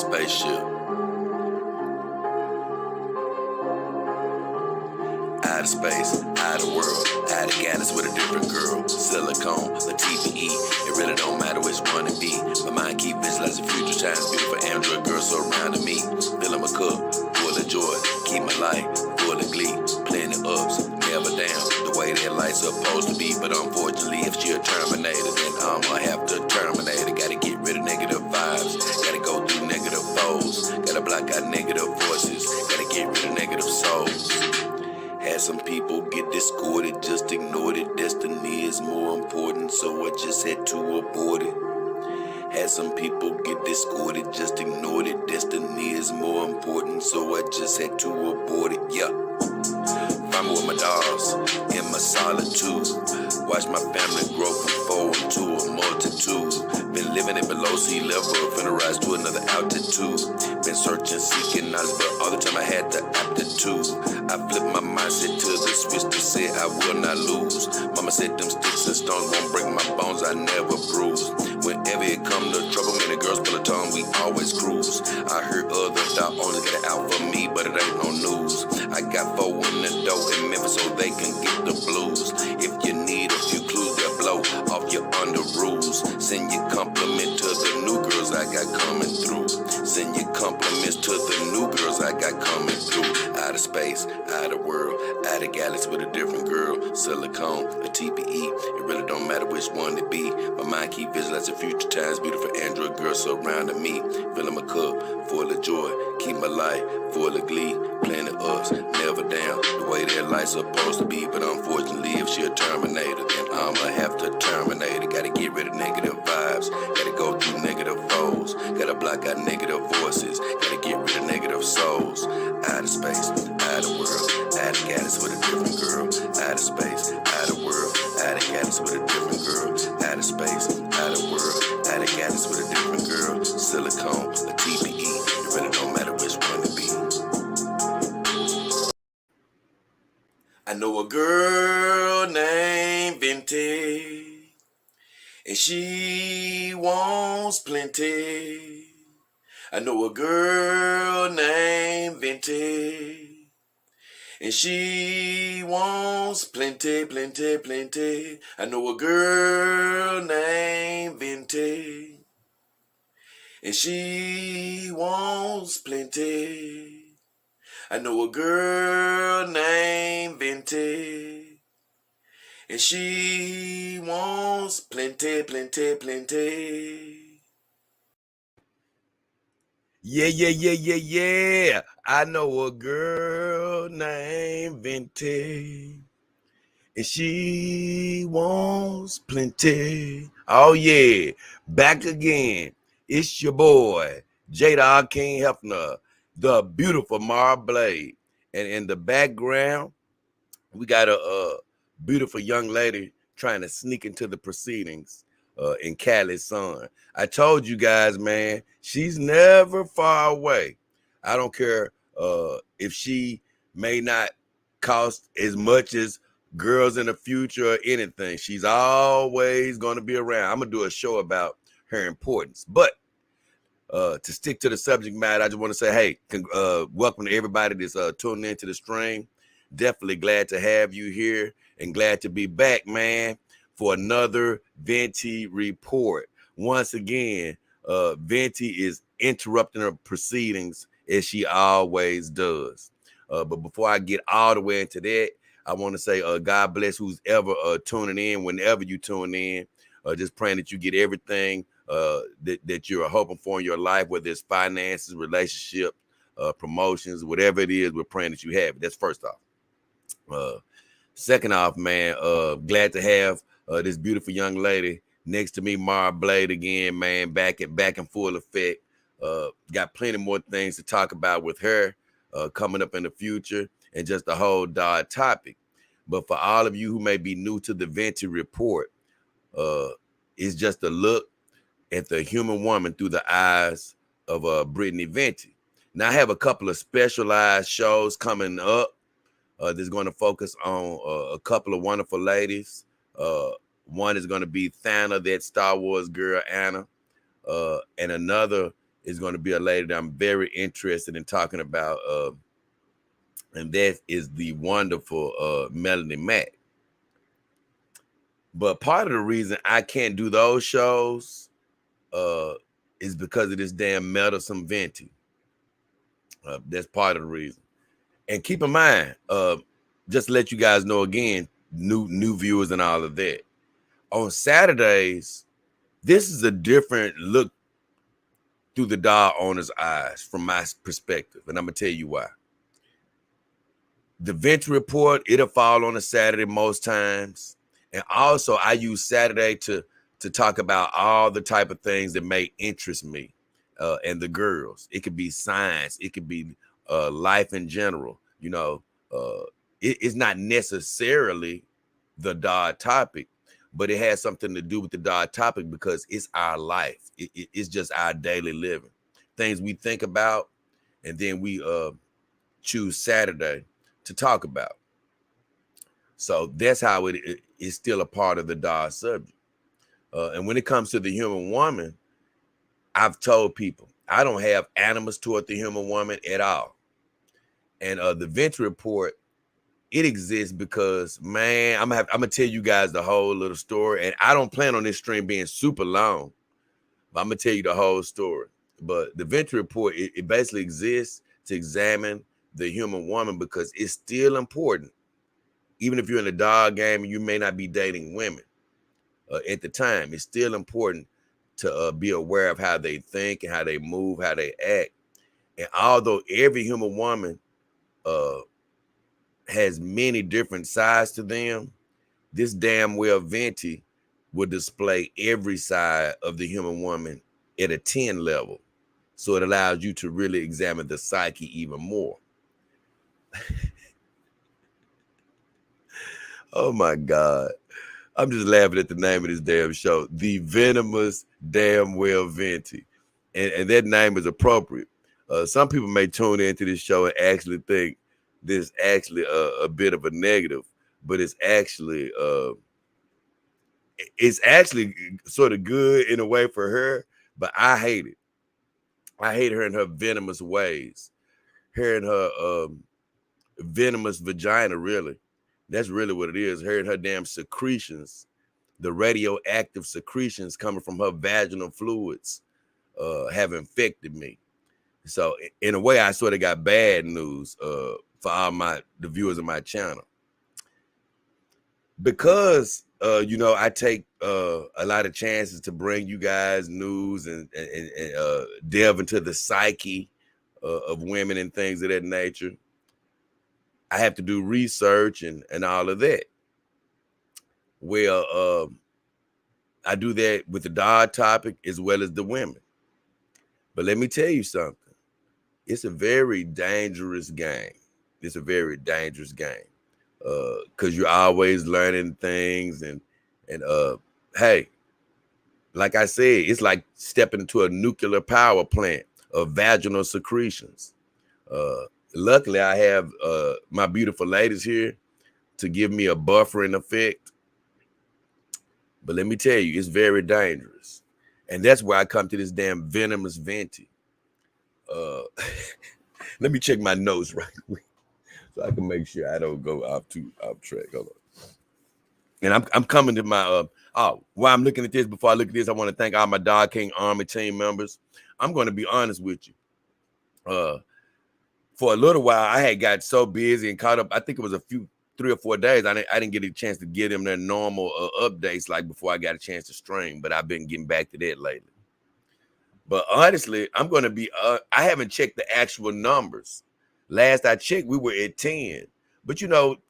spaceship. Out of space, out of world, out of galaxy with a different girl. Silicone, a TPE, it really don't matter which one it be. My mind keep visualizing future times, beautiful android girls surrounding me. Filling my cup, full of joy, keep my life full of glee. Plenty ups, never down, the way that life's supposed to be. But unfortunately, if she a Terminator, then I'ma have to terminate her. Gotta get rid of negative vibes, gotta go through negative foes, gotta block out negative voices, gotta get rid of negative souls. Had some people get discorded, just ignored it. Destiny is more important, so I just had to abort it. Had some people get discorded, just ignored it. Destiny is more important, so I just had to abort it. Yeah. Find me with my dogs in my solitude. Watch my family grow from 4 into a multitude. Been living it below sea level, finna rise to another altitude. Been searching, seeking knowledge, but all the time I had the aptitude. I flipped my mindset to the switch to say I will not lose. Mama said them sticks and stones won't break my bones, I never bruise. Whenever it come to trouble, many girls pull a tongue, we always cruise. I heard other dog owners get it out for me, but it ain't no news. I got 4 in the dough in Memphis so they can get the blues. If you need a few clues, they'll blow off your under rules. Send your compliment to the new girls I got coming through. Send your compliments to the new girls I got coming through. Out of space, out of world, out of galaxy with a different girl. Silicone, a TPE, it really don't matter which one it be. My mind keep visualizing future times, beautiful android girls surrounding me. Filling my cup, full of joy, keep my life full of glee. Plenty ups, never down, the way that life's supposed to be. But unfortunately, if she a Terminator, then I'ma have to terminate her. Gotta get rid of negative vibes, gotta go through negative foes, gotta block out negative voices, gotta get rid of negative souls. Out of space, out of world, out of galaxy with a different girl. Out of space, out of world, out of galaxy with a different girl. Out of space, out of world, out of galaxy with a different girl. Silicone, a TPE, it really don't matter which one it be. I know a girl named Venti, and she wants plenty. I know a girl named Venti, and she wants plenty, plenty, plenty. I know a girl named Venti, and she wants plenty. I know a girl named Venti, and she wants plenty, plenty, plenty. Yeah. I know a girl named Venti, and she wants plenty. Oh yeah, back again. It's your boy, Jada King Hefner, the beautiful Mar Blade. And in the background, we got a beautiful young lady trying to sneak into the proceedings in Cali's son. I told you guys, man, she's never far away. I don't care if she may not cost as much as girls in the future or anything. She's always going to be around. I'm going to do a show about her importance. But to stick to the subject matter, I just want to say, hey, welcome to everybody that's tuning into the stream. Definitely glad to have you here and glad to be back, man, for another Venti Report. Once again, Venti is interrupting her proceedings as she always does. But before I get all the way into that, I want to say God bless who's ever tuning in, whenever you tune in. Just praying that you get everything that you're hoping for in your life, whether it's finances, relationships, promotions, whatever it is, we're praying that you have it. That's first off. Second off, man, glad to have this beautiful young lady next to me, Mara Blade, again, man, back in full effect. Got plenty more things to talk about with her coming up in the future and just the whole topic. But for all of you who may be new to the Venti Report, it's just a look at the human woman through the eyes of Brittany Venti. Now, I have a couple of specialized shows coming up that's going to focus on a couple of wonderful ladies. One is going to be Thana, that Star Wars girl, Anna. And another is going to be a lady that I'm very interested in talking about, and that is the wonderful Melanie Mack. But part of the reason I can't do those shows is because of this damn meddlesome Venti. That's part of the reason. And keep in mind, just to let you guys know again, new viewers and all of that. On Saturdays, this is a different look through the dog owner's eyes from my perspective, and I'm gonna tell you why. The Venti Report, it'll fall on a Saturday most times, and also I use Saturday to talk about all the type of things that may interest me and the girls. It could be science, it could be life in general. You know, it's not necessarily the dog topic, but it has something to do with the dog topic because it's our life. It's just our daily living, things we think about, and then we choose Saturday to talk about. So that's how it is still a part of the dog subject. And when it comes to the human woman, I've told people I don't have animus toward the human woman at all. And the Venti Report, it exists because, man, I'm gonna tell you guys the whole little story. And I don't plan on this stream being super long, but I'm gonna tell you the whole story. But the Venti Report, it basically exists to examine the human woman because it's still important. Even if you're in the dog game and you may not be dating women at the time, it's still important to be aware of how they think and how they move, how they act. And although every human woman has many different sides to them, this damn well Venti will display every side of the human woman at a 10 level. So it allows you to really examine the psyche even more. Oh my God. I'm just laughing at the name of this damn show, The Venomous Damn Well Venti. And that name is appropriate. Some people may tune into this show and actually think this actually a bit of a negative, but it's actually sort of good in a way for her, but I hate it. I hate her in her venomous ways, her in her venomous vagina, really. That's really what it is. Her and her damn secretions, the radioactive secretions coming from her vaginal fluids have infected me. So in a way, I sort of got bad news for all the viewers of my channel. Because I take a lot of chances to bring you guys news and delve into the psyche of women and things of that nature. I have to do research and all of that. Well, I do that with the dog topic as well as the women. But let me tell you something. It's a very dangerous game. It's a very dangerous game. Because you're always learning things and hey, like I said, it's like stepping into a nuclear power plant of vaginal secretions. Luckily, I have my beautiful ladies here to give me a buffering effect. But let me tell you, it's very dangerous. And that's where I come to this damn Venomous Venti. Let me check my notes right quick so I can make sure I don't go off track. Hold on. And I'm coming to my while I'm looking at this, before I look at this, I want to thank all my Dog King Army team members. I'm going to be honest with you. For a little while, I had got so busy and caught up. I think it was 3 or 4 days. I didn't get a chance to give them their normal updates like before I got a chance to stream, but I've been getting back to that lately. But honestly, I'm going to be, I haven't checked the actual numbers. Last I checked, we were at 10. But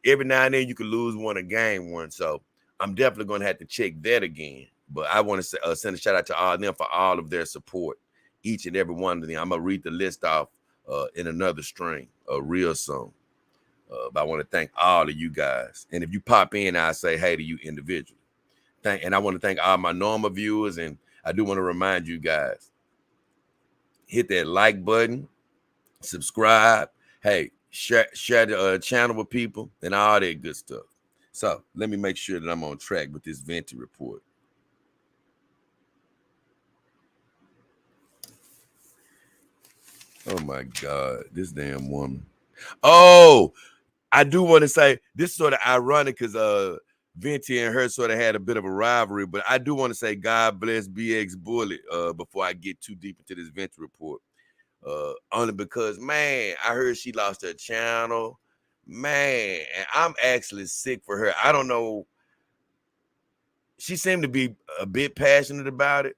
every now and then you could lose one or gain one. So I'm definitely going to have to check that again. But I want to send a shout out to all of them for all of their support, each and every one of them. I'm going to read the list off in another stream real soon. But I want to thank all of you guys. And if you pop in, I'll say hey to you individually. And I want to thank all my normal viewers. And I do want to remind you guys, hit that like button, subscribe. Hey, share the channel with people and all that good stuff. So let me make sure that I'm on track with this Venti Report. Oh my God, this damn woman. Oh, I do want to say this is sort of ironic because Venti and her sort of had a bit of a rivalry, but I do want to say God bless BX Bullet before I get too deep into this Venti report. Only because, man, I heard she lost her channel. Man, and I'm actually sick for her. I don't know. She seemed to be a bit passionate about it,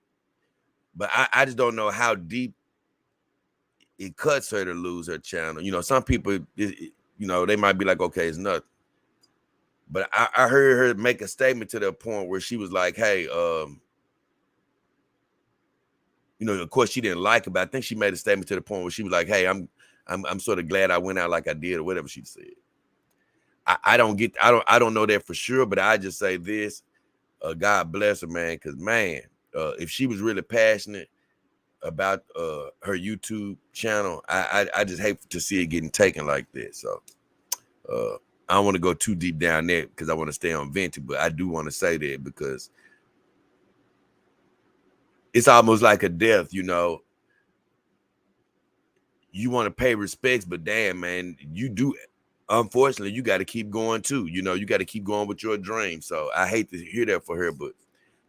but I just don't know how deep it cuts her to lose her channel. You know, some people, they might be like, okay, it's nothing. But I heard her make a statement to the point where she was like, hey, of course she didn't like it, but I think she made a statement to the point where she was like, hey, I'm sort of glad I went out like I did, or whatever she said. I don't know that for sure, but I just say this, God bless her, man, because man, if she was really passionate about her YouTube channel, I just hate to see it getting taken like this. So I don't want to go too deep down there because I want to stay on Venti, but I do want to say that because it's almost like a death, you know. You want to pay respects, but damn, man, you do. Unfortunately, you got to keep going too. You know, you got to keep going with your dream. So I hate to hear that for her, but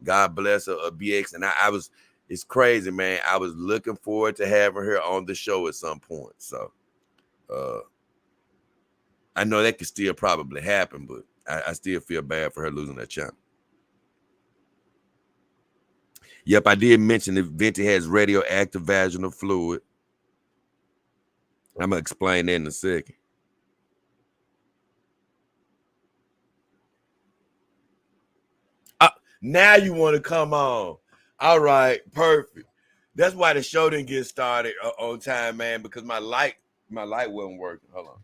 God bless her, BX. And it's crazy, man. I was looking forward to having her on the show at some point. So I know that could still probably happen, but I still feel bad for her losing that channel. Yep, I did mention that Venti has radioactive vaginal fluid. I'm going to explain that in a second. Now you want to come on. All right, perfect. That's why the show didn't get started on time, man, because my light wasn't working. Hold on.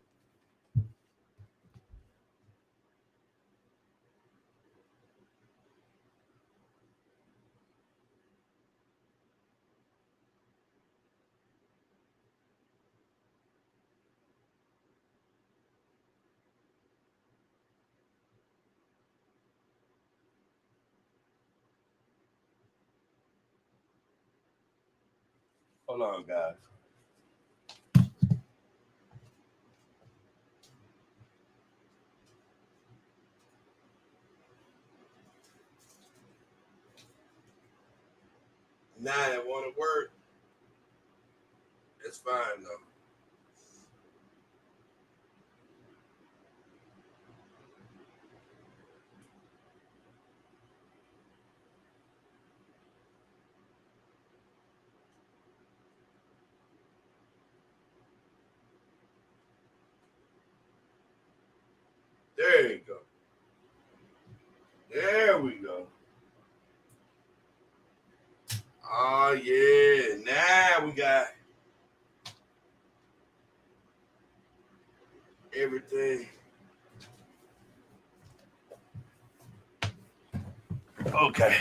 Hold on, guys. Now that want to work. It's fine though. There you go. There we go. Oh yeah. Now we got everything. Okay.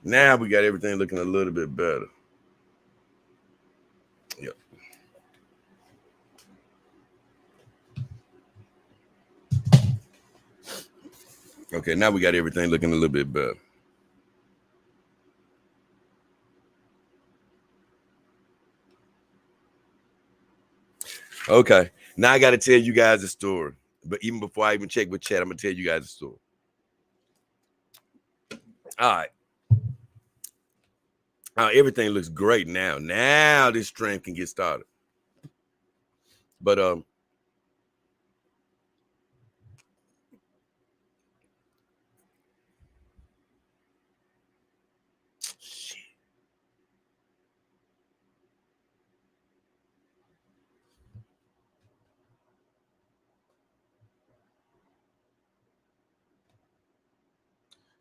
Now we got everything looking a little bit better. Yep. Okay, now we got everything looking a little bit better. Okay. Now I got to tell you guys a story. But even before I even check with chat, I'm going to tell you guys a story. All right. Everything looks great now. Now this stream can get started. But shit.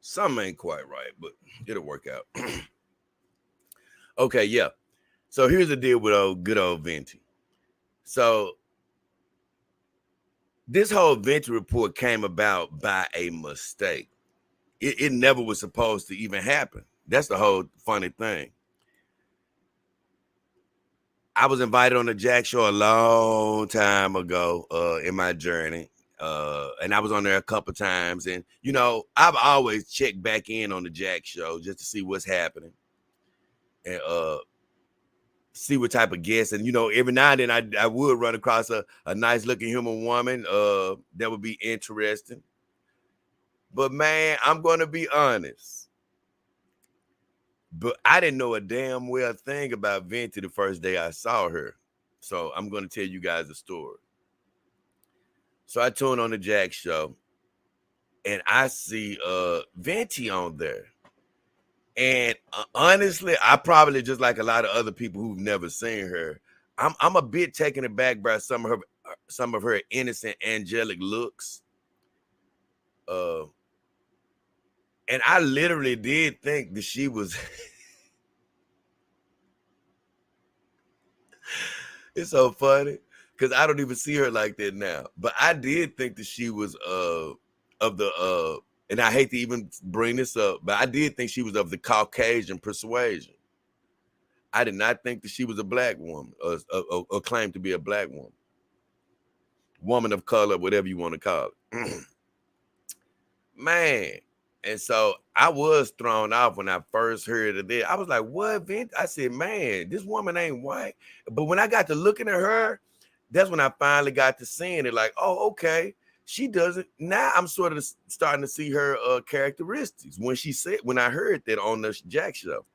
Something ain't quite right, but it'll work out. Okay, yeah. So here's the deal with good old Venti. So this whole Venti report came about by a mistake. It never was supposed to even happen. That's the whole funny thing. I was invited on the Jack Show a long time ago in my journey. And I was on there a couple times. And, I've always checked back in on the Jack Show just to see what's happening. And see what type of guests, and every now and then I would run across a nice looking human woman that would be interesting. But man, I'm gonna be honest. But I didn't know a damn well thing about Venti the first day I saw her. So I'm gonna tell you guys a story. So I tune on the Jack show and I see Venti on there. And honestly, I probably just like a lot of other people who've never seen her. I'm a bit taken aback by some of her innocent angelic looks. Uh and I literally did think that she was it's so funny because I don't even see her like that now. But I did think that she was of the and I hate to even bring this up, but I did think she was of the Caucasian persuasion. I did not think that she was a black woman or claimed to be a black woman of color, whatever you want to call it. Man. And so I was thrown off when I first heard of it. I was like, what, Vent? I said, man, this woman ain't white. But when I got to looking at her, that's when I finally got to seeing it. Like, oh, okay. She doesn't. Now I'm sort of starting to see her characteristics when I heard that on the Jack show.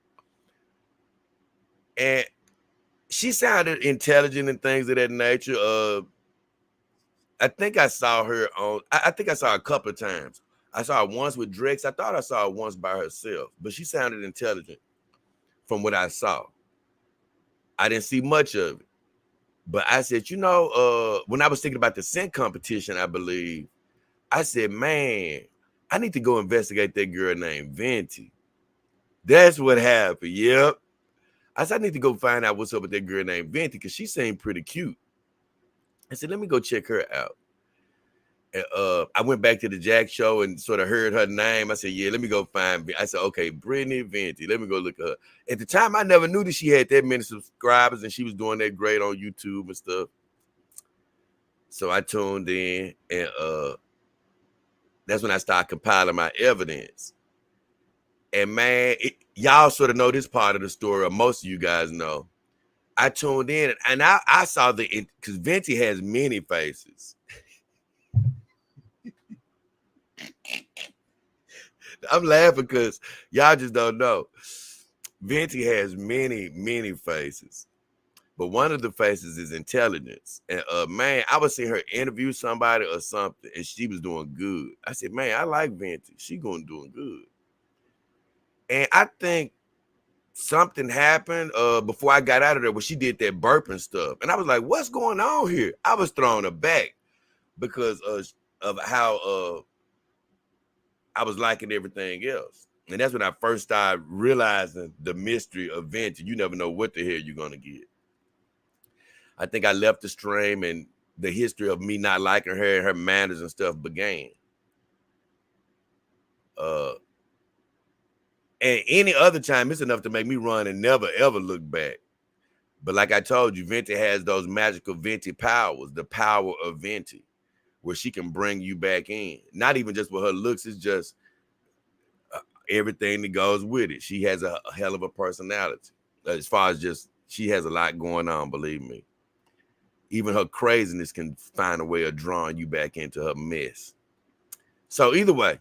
And she sounded intelligent and things of that nature. I think I saw her on, I think I saw her a couple of times. I saw her once with Drex. I thought I saw her once by herself, but she sounded intelligent from what I saw. I didn't see much of it. But I said, when I was thinking about the scent competition, I believe, I said, man, I need to go investigate that girl named Venti. That's what happened. Yep. I said, I need to go find out what's up with that girl named Venti because she seemed pretty cute. I said, let me go check her out. I went back to the Jack show and sort of heard her name. I said, yeah, let me go find. I said, okay, Brittany Venti. Let me go look at her. At the time, I never knew that she had that many subscribers and she was doing that great on YouTube and stuff. So I tuned in and that's when I started compiling my evidence. And man, y'all sort of know this part of the story, or most of you guys know. I tuned in and I saw because Venti has many faces. I'm laughing because y'all just don't know. Venti has many, many faces. But one of the faces is intelligence. And man, I was seeing her interview somebody or something, and she was doing good. I said, man, I like Venti. She doing good. And I think something happened before I got out of there when she did that burping stuff. And I was like, what's going on here? I was thrown aback because of how I was liking everything else. And that's when I first started realizing the mystery of Venti. You never know what the hell you're going to get. I think I left the stream and the history of me not liking her and her manners and stuff began. And any other time, it's enough to make me run and never, ever look back. But like I told you, Venti has those magical Venti powers, the power of Venti, where she can bring you back in. Not even just with her looks, it's just everything that goes with it. She has a hell of a personality. As far as just, she has a lot going on, believe me. Even her craziness can find a way of drawing you back into her mess. So either way,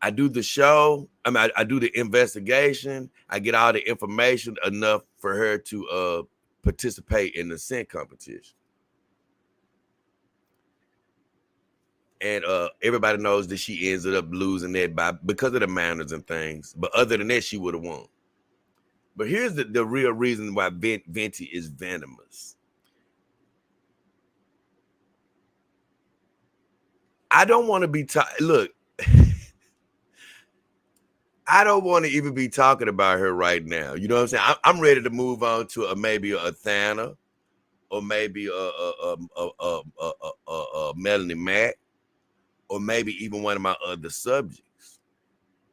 I do the show. I do the investigation. I get all the information enough for her to participate in the scent competition. And everybody knows that she ends up losing that because of the manners and things. But other than that, she would have won. But here's the real reason why Venti is venomous. I don't want to be look. I don't want to even be talking about her right now. You know what I'm saying? I'm ready to move on to maybe a Thana or maybe a Melanie Mack or maybe even one of my other subjects.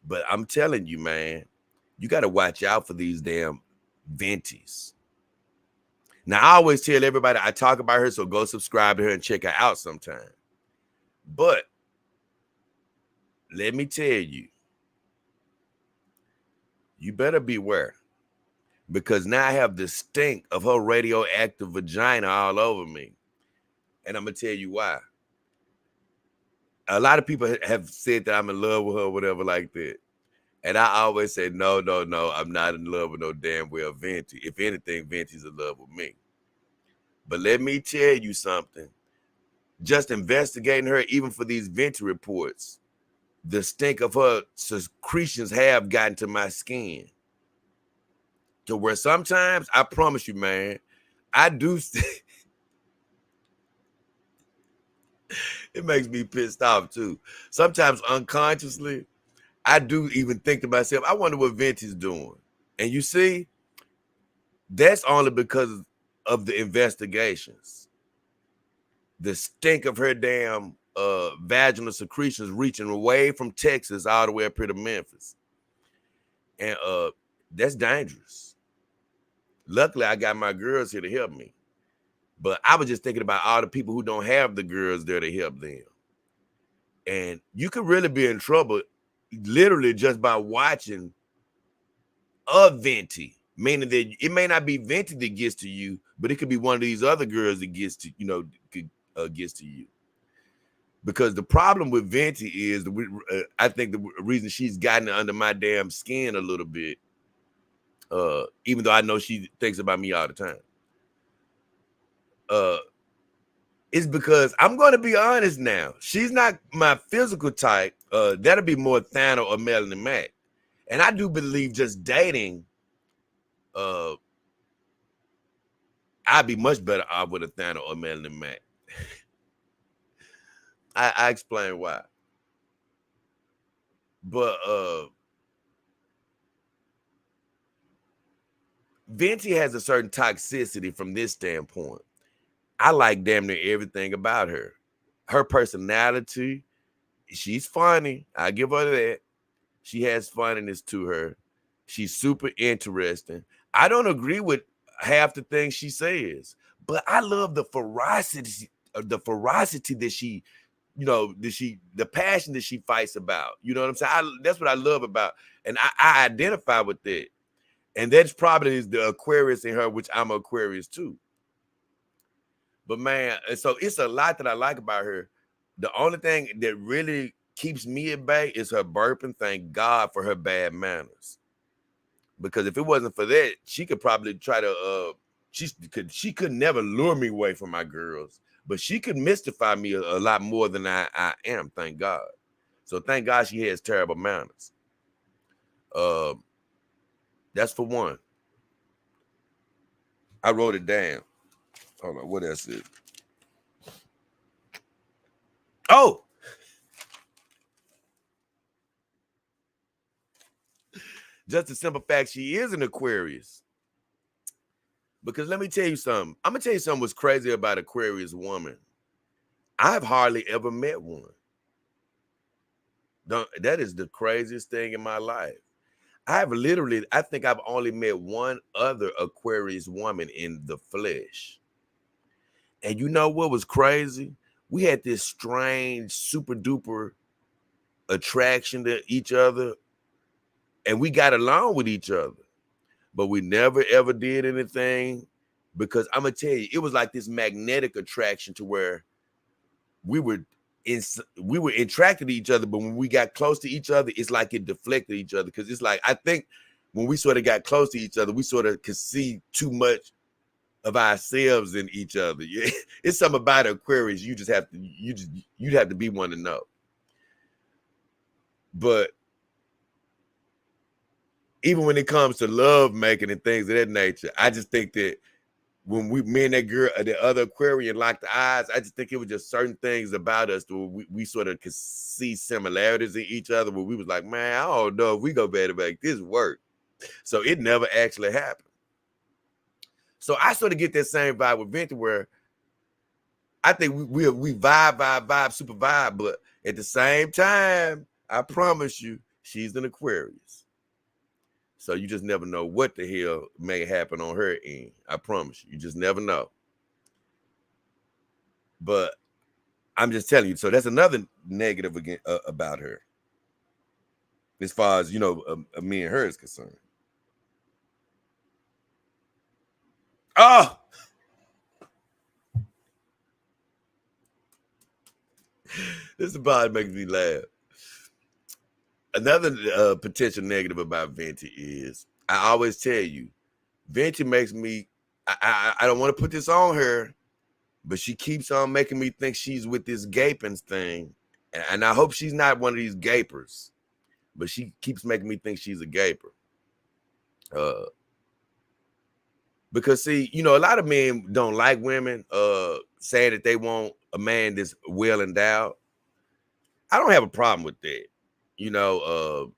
But I'm telling you, man, you got to watch out for these damn Ventis. Now, I always tell everybody I talk about her, so go subscribe to her and check her out sometime. But let me tell you, you better beware. because now I have the stink of her radioactive vagina all over me. And I'm going to tell you why. A lot of people have said that I'm in love with her or whatever like that. And I always say, no, I'm not in love with no damn well Venti. If anything, Venti's in love with me. But let me tell you something. Just investigating her, even for these Venti reports, the stink of her secretions have gotten to my skin. To where sometimes, I promise you, man, I do. It makes me pissed off too. Sometimes unconsciously, I do even think to myself, I wonder what Venti's doing. And you see, that's only because of the investigations. The stink of her damn vaginal secretions reaching away from Texas all the way up here to Memphis. And that's dangerous. Luckily, I got my girls here to help me. But I was just thinking about all the people who don't have the girls there to help them. And you could really be in trouble literally just by watching a Venti. Meaning that it may not be Venti that gets to you, but it could be one of these other girls that gets to, gets to you. Because the problem with Venti is, I think the reason she's gotten under my damn skin a little bit, even though I know she thinks about me all the time, is because I'm going to be honest now. She's not my physical type. That'll be more Thano or Melanie Mac. And I do believe just dating, I'd be much better off with a Thano or Melanie Mac. I explain why. But Venti has a certain toxicity from this standpoint. I like damn near everything about her. Her personality, she's funny. I give her that. She has funniness to her. She's super interesting. I don't agree with half the things she says, but I love the ferocity that she, the passion that she fights about. You know what I'm saying? That's what I love about, and I identify with that. And that's probably the Aquarius in her, which I'm Aquarius too. But man, so it's a lot that I like about her. The only thing that really keeps me at bay is her burping. Thank God for her bad manners. Because if it wasn't for that, she could probably try to she could never lure me away from my girls, but she could mystify me a lot more than I am, thank God. So thank God she has terrible manners. That's for one. I wrote it down. Hold on, what else is? Oh, just a simple fact, she is an Aquarius. Because let me tell you something. I'm gonna tell you something what's crazy about Aquarius woman. I've hardly ever met one. That is the craziest thing in my life. I think I've only met one other Aquarius woman in the flesh. And you know what was crazy? We had this strange, super duper attraction to each other, and we got along with each other, but we never ever did anything, because I'm gonna tell you, it was like this magnetic attraction to where we were attracted to each other, but when we got close to each other, it's like it deflected each other. Because it's like, I think when we sort of got close to each other, we sort of could see too much of ourselves in each other. It's something about Aquarius. You'd have to be one to know. But even when it comes to love making and things of that nature, I just think that when me and that girl, the other Aquarian, locked eyes, I just think it was just certain things about us that we sort of could see similarities in each other, where we was like, man, I don't know if we go back to make this work. So it never actually happened. So I sort of get that same vibe with Venti, where I think we vibe, super vibe, but at the same time, I promise you, she's an Aquarius. So you just never know what the hell may happen on her end. I promise you, you just never know. But I'm just telling you. So that's another negative again about her, as far as me and her is concerned. Oh, this about makes me laugh. Another potential negative about Venti is I always tell you, Venti makes me. I don't want to put this on her, but she keeps on making me think she's with this gaping thing, and I hope she's not one of these gapers. But she keeps making me think she's a gaper. Because see, you know, a lot of men don't like women saying that they want a man that's well endowed. I don't have a problem with that, you know,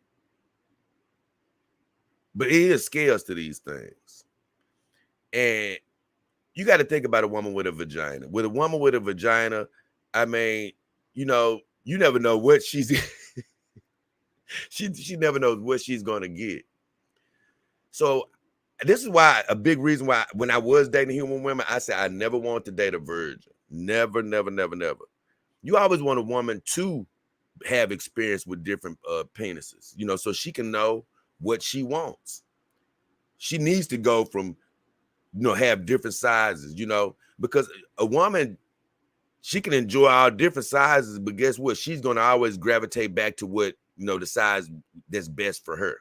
but it is scales to these things. And you got to think about a woman with a vagina. With a woman with a vagina, I mean, you know, you never know what she's she never knows what she's gonna get. So this is why a big reason why when I was dating human women, I said I never want to date a virgin. Never, never, never, never. You always want a woman to have experience with different penises, you know, so she can know what she wants. She needs to go from, you know, have different sizes, you know, because a woman, she can enjoy all different sizes, but guess what? She's going to always gravitate back to what, you know, the size that's best for her.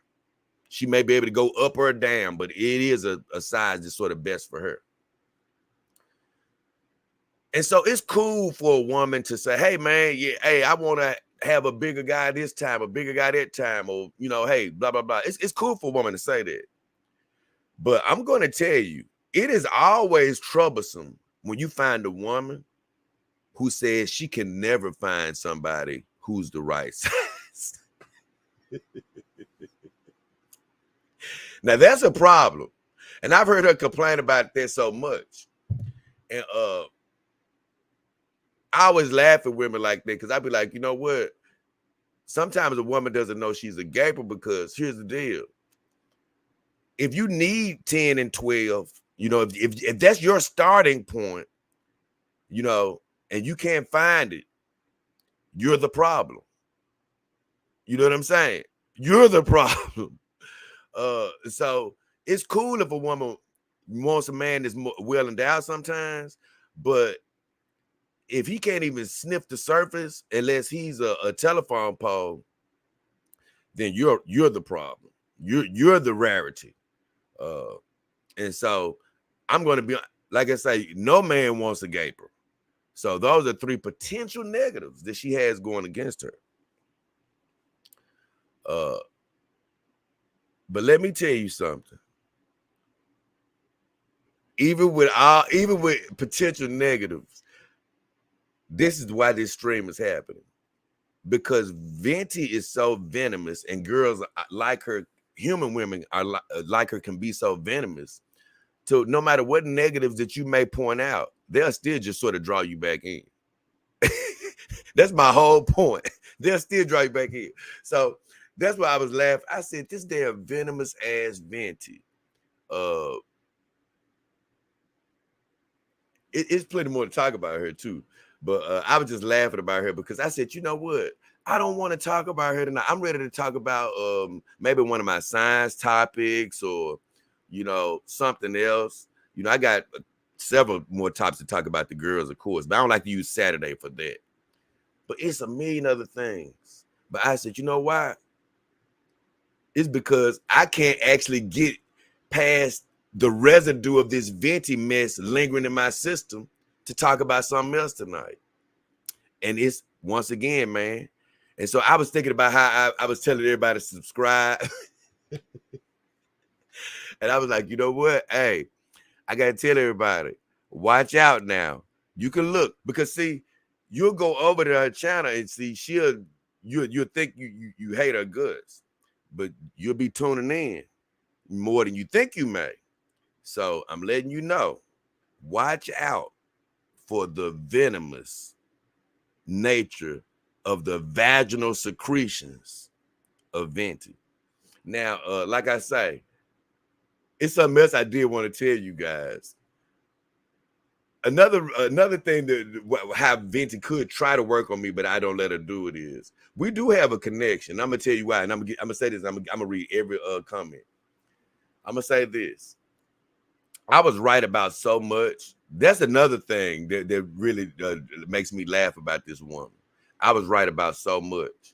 She may be able to go up or down, but it is a size that's sort of best for her. And so it's cool for a woman to say, hey, man, yeah, hey, I want to have a bigger guy this time, a bigger guy that time, or, you know, hey, blah, blah, blah. It's cool for a woman to say that. But I'm going to tell you, it is always troublesome when you find a woman who says she can never find somebody who's the right size. Now, that's a problem. And I've heard her complain about that so much. And I always laugh at women like that because I'd be like, you know what? Sometimes a woman doesn't know she's a gaper because here's the deal. If you need 10 and 12, you know, if that's your starting point, you know, and you can't find it, you're the problem. You know what I'm saying? You're the problem. So it's cool if a woman wants a man that's well endowed sometimes, but if he can't even sniff the surface unless he's a telephone pole, then you're the problem. You're the rarity. And so I'm going to be, like I say, no man wants a gaper. So those are 3 potential negatives that she has going against her. But let me tell you something. Even with potential negatives, this is why this stream is happening. Because Venti is so venomous, and girls like her, human women are like her, can be so venomous. So no matter what negatives that you may point out, they'll still just sort of draw you back in. That's my whole point. They'll still draw you back in. So that's why I was laughing. I said, this damn venomous ass Venti. It's plenty more to talk about her too. But I was just laughing about her because I said, you know what? I don't want to talk about her tonight. I'm ready to talk about maybe one of my science topics or, you know, something else. You know, I got several more topics to talk about the girls, of course, but I don't like to use Saturday for that. But it's a million other things. But I said, you know why? It's because I can't actually get past the residue of this Venti mess lingering in my system to talk about something else tonight. And it's, once again, man. And so I was thinking about how I was telling everybody to subscribe. And I was like, you know what? Hey, I got to tell everybody, watch out now. You can look, because see, you'll go over to her channel and see you'll think you hate her guts, but you'll be tuning in more than you think you may. So I'm letting you know, watch out for the venomous nature of the vaginal secretions of Venti. Now, like I say, it's something else I did want to tell you guys. Another thing that how Venti could try to work on me, but I don't let her do it, is we do have a connection. I'm gonna tell you why, and I'm gonna say this. I'm gonna read every comment. I'm gonna say this. I was right about so much. That's another thing that really makes me laugh about this woman. I was right about so much.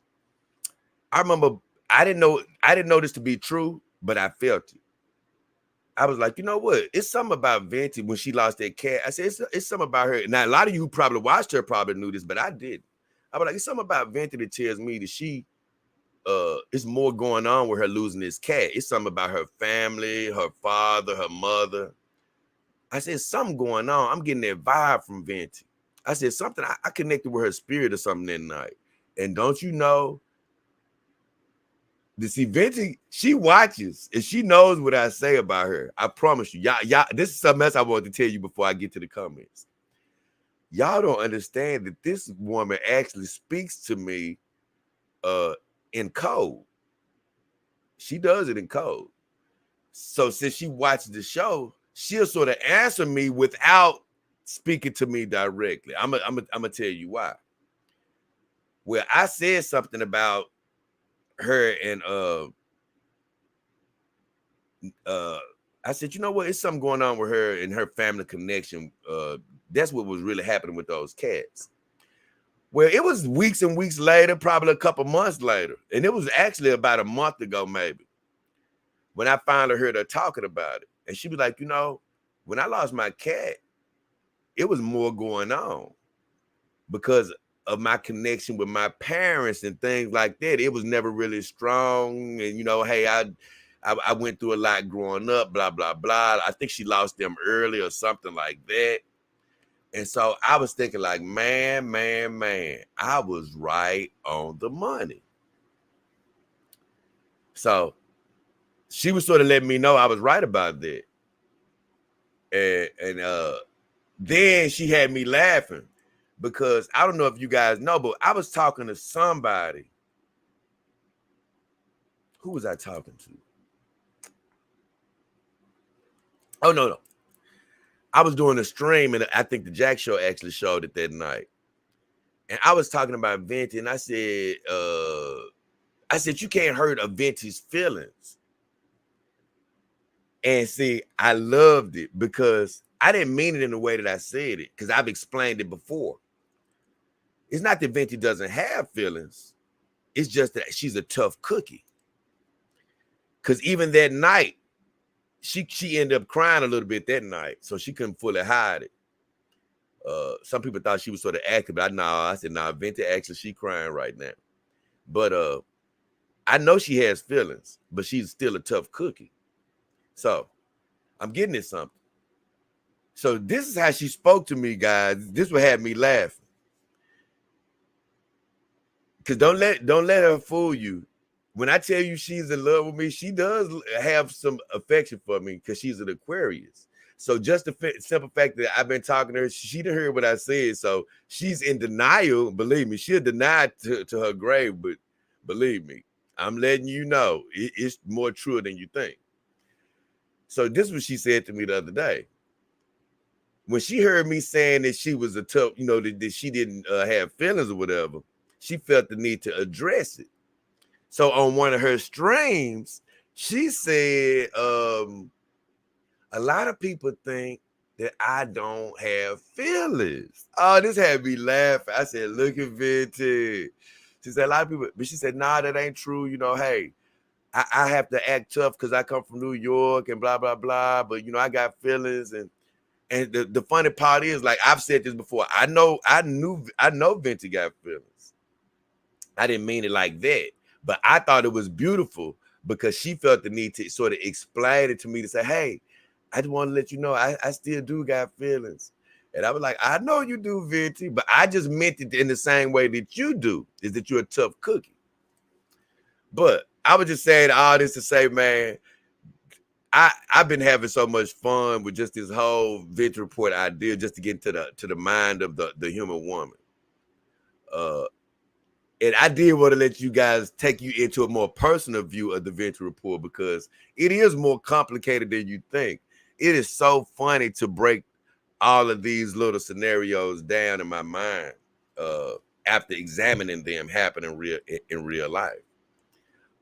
I remember I didn't know this to be true, but I felt it. I was like, you know what? It's something about Venti when she lost that cat. I said, it's something about her. Now, a lot of you who probably watched her probably knew this, but I didn't. I was like, it's something about Venti that tells me that she it's more going on with her losing this cat. It's something about her family, her father, her mother. I said, something going on. I'm getting that vibe from Venti. I said, something, I connected with her spirit or something that night. And don't you know, this Venti, she watches and she knows what I say about her. I promise you. Y'all, this is something else I wanted to tell you before I get to the comments. Y'all don't understand that this woman actually speaks to me in code. She does it in code. So since she watches the show, she'll sort of answer me without speaking to me directly. I'm gonna tell you why. Well, I said something about her and I said, you know what? It's something going on with her and her family connection. That's what was really happening with those cats. Well, it was weeks and weeks later, probably a couple months later, and it was actually about a month ago, maybe, when I finally heard her talking about it. And she was like, you know, when I lost my cat, it was more going on because of my connection with my parents and things like that. It was never really strong. And, you know, hey, I went through a lot growing up, blah, blah, blah. I think she lost them early or something like that. And so I was thinking like, man, I was right on the money. So she was sort of letting me know I was right about that. And then she had me laughing because I don't know if you guys know, but I was talking to somebody. Who was I talking to? Oh, no. I was doing a stream, and I think the Jack Show actually showed it that night. And I was talking about Venti, and I said, you can't hurt a Venti's feelings. And see, I loved it because I didn't mean it in the way that I said it, because I've explained it before. It's not that Venti doesn't have feelings. It's just that she's a tough cookie. Because even that night, she ended up crying a little bit that night, so she couldn't fully hide it. Some people thought she was sort of active, but I said, nah, Venti actually, she crying right now. But I know she has feelings, but she's still a tough cookie. So I'm getting at something. So this is how she spoke to me, guys. This would have me laughing. Because don't let her fool you. When I tell you she's in love with me, she does have some affection for me because she's an Aquarius. So just the simple fact that I've been talking to her, she didn't hear what I said. So she's in denial. Believe me, she'll deny it to her grave. But believe me, I'm letting you know it's more true than you think. So this is what she said to me the other day. When she heard me saying that she was a tough, you know, that she didn't have feelings or whatever, she felt the need to address it. So on one of her streams, she said, a lot of people think that I don't have feelings. Oh, this had me laughing. I said, look at Venti. She said, a lot of people, but she said, nah, that ain't true. You know, hey, I have to act tough because I come from New York and blah, blah, blah. But, you know, I got feelings. And the funny part is, like I've said this before, I know Venti got feelings. I didn't mean it like that, but I thought it was beautiful because she felt the need to sort of explain it to me to say, hey, I just want to let you know I still do got feelings. And I was like, I know you do, Venti, but I just meant it in the same way that you do, is that you're a tough cookie. But I was just saying all this to say, man, I've been having so much fun with just this whole Venti Report idea, just to get into the mind of the human woman. And I did want to let you guys take you into a more personal view of the Venti Report because it is more complicated than you think. It is so funny to break all of these little scenarios down in my mind after examining them happen in real life.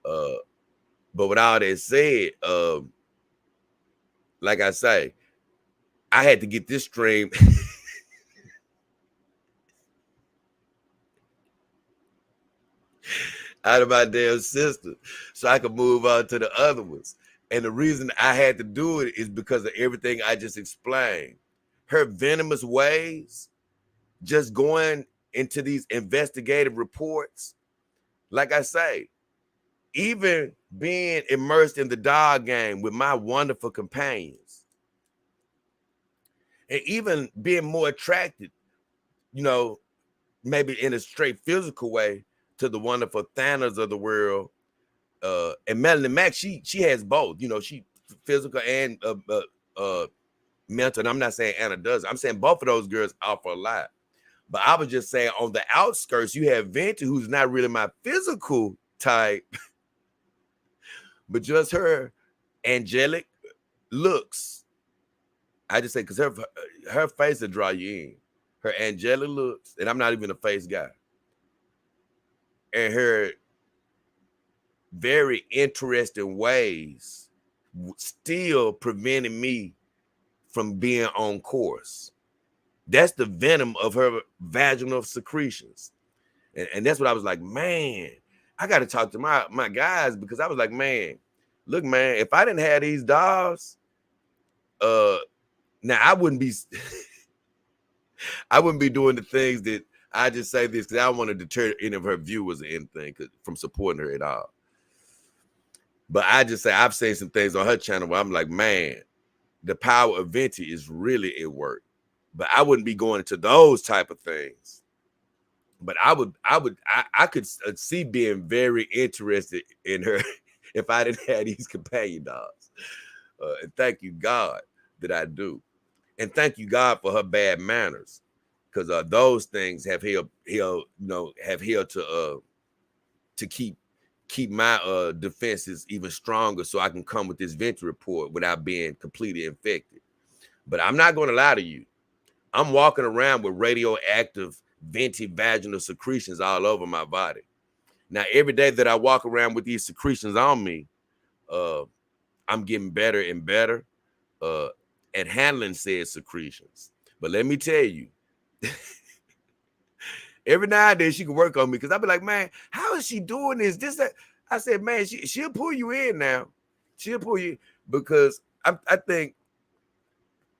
But with all that said, like I say, I had to get this stream out of my damn system so I could move on to the other ones. And the reason I had to do it is because of everything I just explained. Her venomous ways, just going into these investigative reports, like I say, even being immersed in the dog game with my wonderful companions, and even being more attracted, maybe in a straight physical way to the wonderful Thanos of the world. And Melanie Mack, she has both, she physical and mental. And I'm not saying Anna does. I'm saying both of those girls offer a lot. But I was just saying on the outskirts, you have Venti, who's not really my physical type, but just her angelic looks. I just say because her face will draw you in. Her angelic looks, and I'm not even a face guy. And her very interesting ways still preventing me from being on course. That's the venom of her vaginal secretions. And that's what I was like, man, I got to talk to my guys, because I was like, man, look, man, if I didn't have these dolls, now I wouldn't be I wouldn't be doing the things that I just say this because I don't want to deter any of her viewers or anything from supporting her at all. But I just say I've seen some things on her channel where I'm like, man, the power of Venti is really at work. But I wouldn't be going into those type of things. But I could see being very interested in her if I didn't have these companion dogs. And thank you, God, that I do. And thank you, God, for her bad manners, because those things have helped to keep my defenses even stronger, so I can come with this Venti report without being completely infected. But I'm not going to lie to you. I'm walking around with radioactive Venti vaginal secretions all over my body. Now, every day that I walk around with these secretions on me, I'm getting better and better at handling said secretions. But let me tell you, every now and then she can work on me, because I'll be like, man, how is she doing this? That. I said, man, she'll pull you in now. She'll pull you, because I think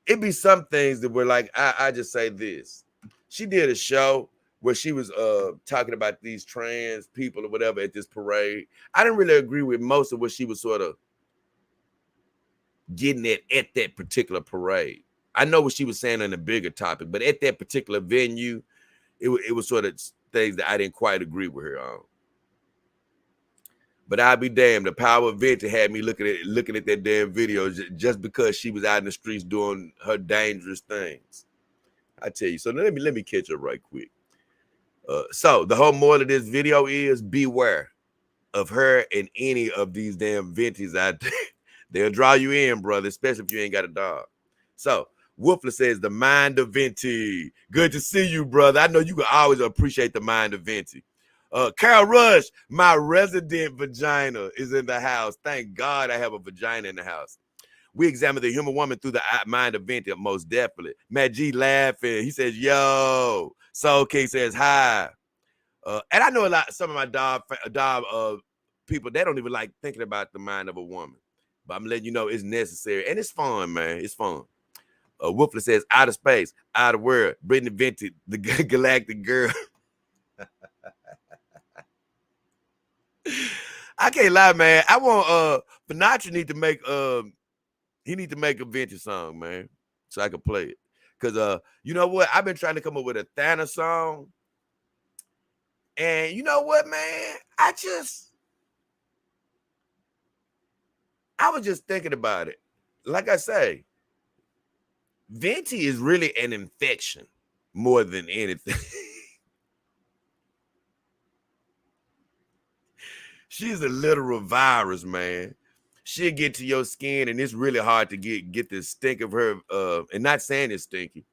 it'd be some things that were like, I just say this. She did a show where she was talking about these trans people or whatever at this parade. I didn't really agree with most of what she was sort of getting at that particular parade. I know what she was saying on a bigger topic, but at that particular venue, it was sort of things that I didn't quite agree with her on. But I'll be damned, the power of Venti had me looking at that damn video just because she was out in the streets doing her dangerous things. I tell you. So let me catch up right quick. So the whole moral of this video is beware of her and any of these damn Ventis out there. They'll draw you in, brother, especially if you ain't got a dog. So Wolfler says the mind of Venti. Good to see you, brother. I know you can always appreciate the mind of Venti. Carol Rush, my resident vagina is in the house. Thank God I have a vagina in the house. We examine the human woman through the mind of Venti, most definitely. Matt G laughing. He says, yo. Soul King says, hi. And I know some of my dog people, they don't even like thinking about the mind of a woman. But I'm letting you know it's necessary. And it's fun, man. It's fun. Wolfler says, outer space, outer world. Brittany Venti, the galactic girl. I can't lie, man. I want Sinatra need to make a Venti song, man, so I can play it. Cause you know what? I've been trying to come up with a Thanos song. And you know what, man? I was just thinking about it. Like I say, Venti is really an infection more than anything. She's a literal virus, man. She'll get to your skin, and it's really hard to get the stink of her. And not saying it's stinky,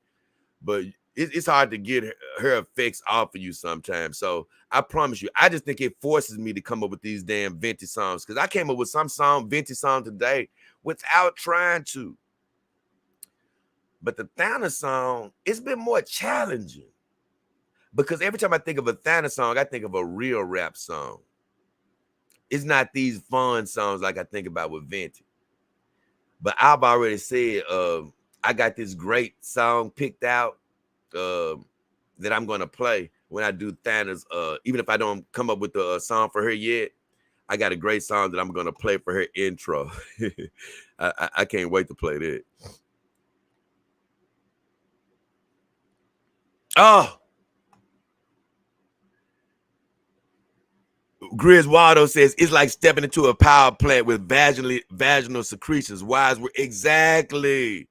but it's hard to get her effects off of you sometimes. So I promise you, I just think it forces me to come up with these damn Venti songs, because I came up with some Venti song today without trying to. But the Thanos song, it's been more challenging. Because every time I think of a Thanos song, I think of a real rap song. It's not these fun songs like I think about with Venti. But I've already said I got this great song picked out that I'm going to play when I do Thanos. Even if I don't come up with a song for her yet, I got a great song that I'm going to play for her intro. I can't wait to play that. Oh, Griswaldo says it's like stepping into a power plant with vaginal secretions. Exactly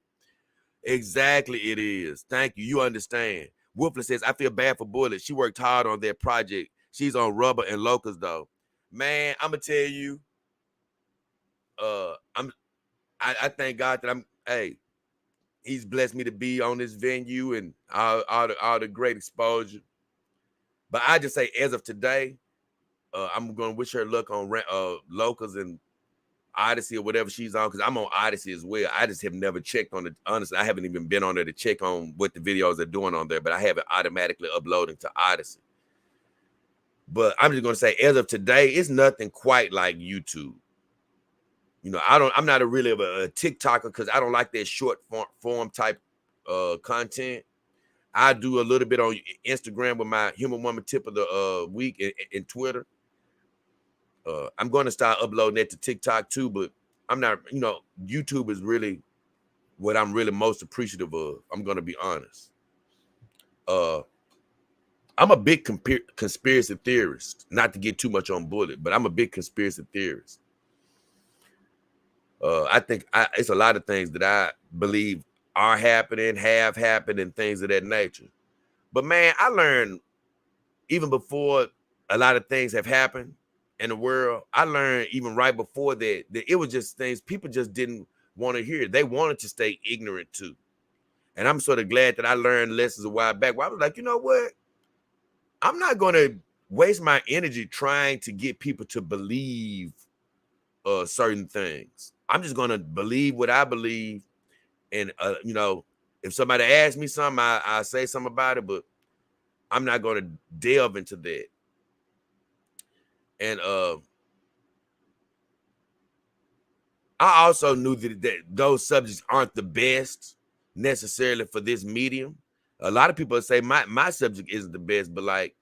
it is. Thank you. You understand. Wolfler says I feel bad for Bullet. She worked hard on their project. She's on Rubber and Locust though. Man, I'm gonna tell you. I thank God that hey, he's blessed me to be on this venue and all the great exposure. But I just say as of today, I'm gonna wish her luck on Locals and Odyssey or whatever she's on, because I'm on Odyssey as well. I just have never checked on it. Honestly, I haven't even been on there to check on what the videos are doing on there, but I have it automatically uploading to Odyssey. But I'm just gonna say, as of today, it's nothing quite like YouTube. You know, I'm not really a TikToker because I don't like that short form type content. I do a little bit on Instagram with my Human Woman Tip of the week and Twitter. I'm going to start uploading that to TikTok too, but I'm not, YouTube is really what I'm really most appreciative of. I'm going to be honest. I'm a big conspiracy theorist, not to get too much on Bullet, but I'm a big conspiracy theorist. I think it's a lot of things that I believe are happening, have happened, and things of that nature. But man, I learned even before a lot of things have happened in the world, I learned even right before that it was just things people just didn't want to hear. They wanted to stay ignorant to. And I'm sort of glad that I learned lessons a while back where I was like, you know what? I'm not going to waste my energy trying to get people to believe certain things. I'm just going to believe what I believe. And, if somebody asks me something, I'll say something about it, but I'm not going to delve into that. And I also knew that those subjects aren't the best necessarily for this medium. A lot of people say my subject isn't the best, but like,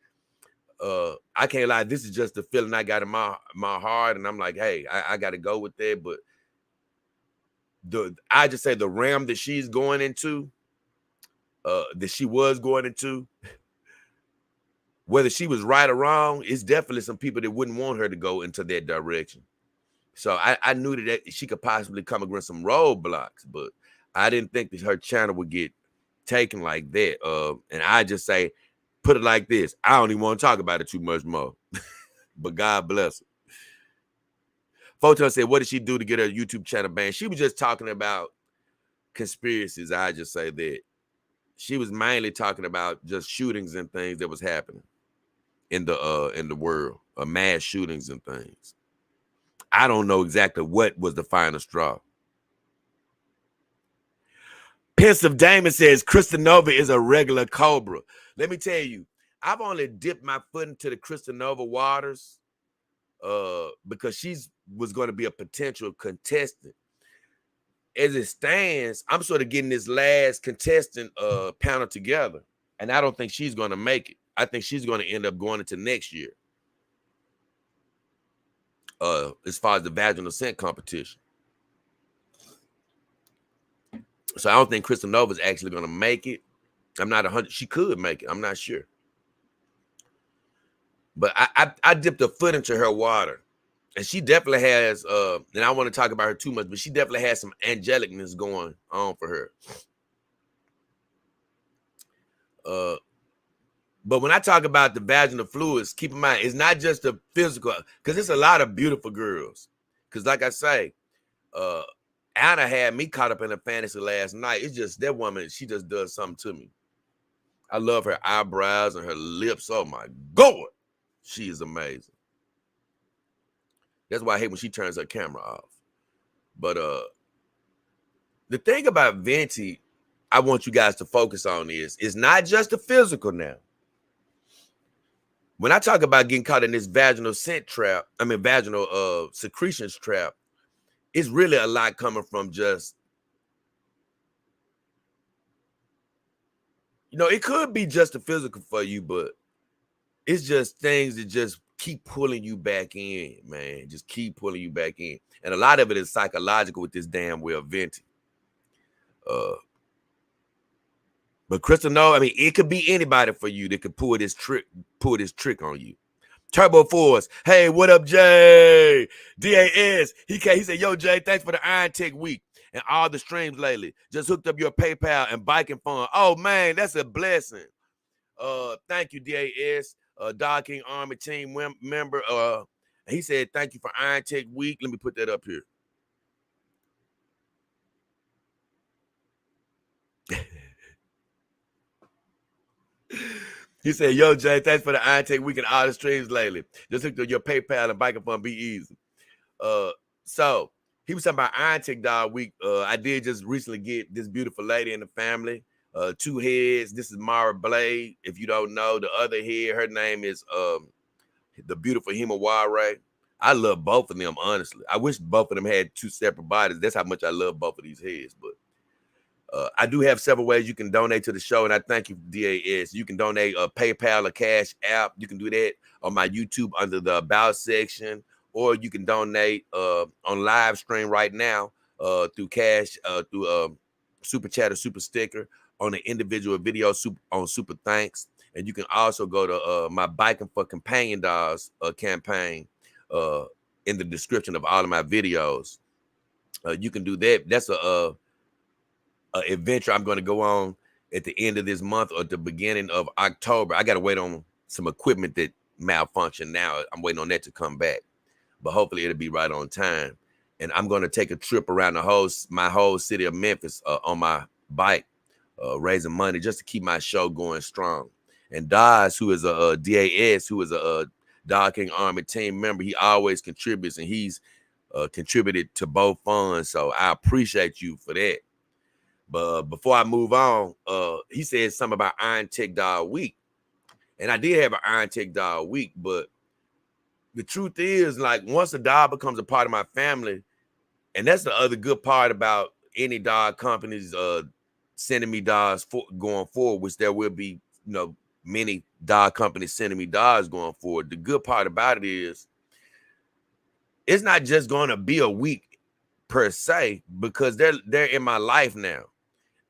I can't lie, this is just the feeling I got in my heart, and I'm like, hey, I got to go with that. But I just say the realm that she's going into, that she was going into, whether she was right or wrong, it's definitely some people that wouldn't want her to go into that direction. So I knew that she could possibly come against some roadblocks, but I didn't think that her channel would get taken like that. And I just say, put it like this: I don't even want to talk about it too much more. But God bless her. Photon said, what did she do to get her YouTube channel banned? She was just talking about conspiracies. I just say that. She was mainly talking about just shootings and things that was happening in the world, mass shootings and things. I don't know exactly what was the final straw. Pensive Damon says Christanova is a regular Cobra. Let me tell you, I've only dipped my foot into the Christanova waters because she was going to be a potential contestant. As it stands, I'm sort of getting this last contestant panel together, and I don't think she's going to make it. I think she's going to end up going into next year as far as the vaginal scent competition. So I don't think Kristen Nova is actually going to make it. I'm not 100. She could make it. I'm not sure. But I dipped a foot into her water. And she definitely has, and I don't want to talk about her too much, but she definitely has some angelicness going on for her. But when I talk about the vaginal fluids, keep in mind, it's not just the physical, because there's a lot of beautiful girls. Because like I say, Anna had me caught up in a fantasy last night. It's just that woman, she just does something to me. I love her eyebrows and her lips. Oh my God, she is amazing. That's why I hate when she turns her camera off. But the thing about Venti, I want you guys to focus on is it's not just the physical now. When I talk about getting caught in this vaginal vaginal secretions trap, it's really a lot coming from just, it could be just the physical for you, but it's just things that just keep pulling you back in, man. Just keep pulling you back in. And a lot of it is psychological with this damn well Venti. But Crystal, no, it could be anybody for you that could pull this trick on you. Turbo Force, hey, what up, Jay? DAS, he said, yo, Jay, thanks for the Iron Tech week and all the streams lately. Just hooked up your PayPal and biking fund. Oh, man, that's a blessing. Thank you, DAS, Dog King Army team member. He said, thank you for Iron Tech week. Let me put that up here. He said, yo, Jay, thanks for the Iron Tech week and all the streams lately. Just hooked up your PayPal and biking fund. Be easy. So he was talking about Iron Tech Dog week. I did just recently get this beautiful lady in the family. 2 heads. This is Mara Blade. If you don't know, the other head, her name is the beautiful Himaware. I love both of them, honestly. I wish both of them had 2 separate bodies. That's how much I love both of these heads. But I do have several ways you can donate to the show, and I thank you for DAS. You can donate a PayPal or Cash App. You can do that on my YouTube under the About section, or you can donate on live stream right now through Cash, through Super Chat or Super Sticker on the individual video on Super Thanks. And you can also go to my Biking for Companion Dogs campaign in the description of all of my videos. You can do that. That's a adventure I'm going to go on at the end of this month or the beginning of October. I got to wait on some equipment that malfunctioned now. I'm waiting on that to come back, but hopefully it'll be right on time. And I'm going to take a trip around my whole city of Memphis on my bike, raising money just to keep my show going strong. And Daz, who is a DAS, who is a Dog King Army team member, he always contributes, and he's contributed to both funds. So I appreciate you for that. But before I move on, he said something about Iron Tech Dog Week. And I did have an Iron Tech Dog Week, but the truth is, like, once a dog becomes a part of my family, and that's the other good part about any dog companies sending me dogs going forward, which there will be, many dog companies sending me dogs going forward. The good part about it is it's not just going to be a week per se, because they're in my life now.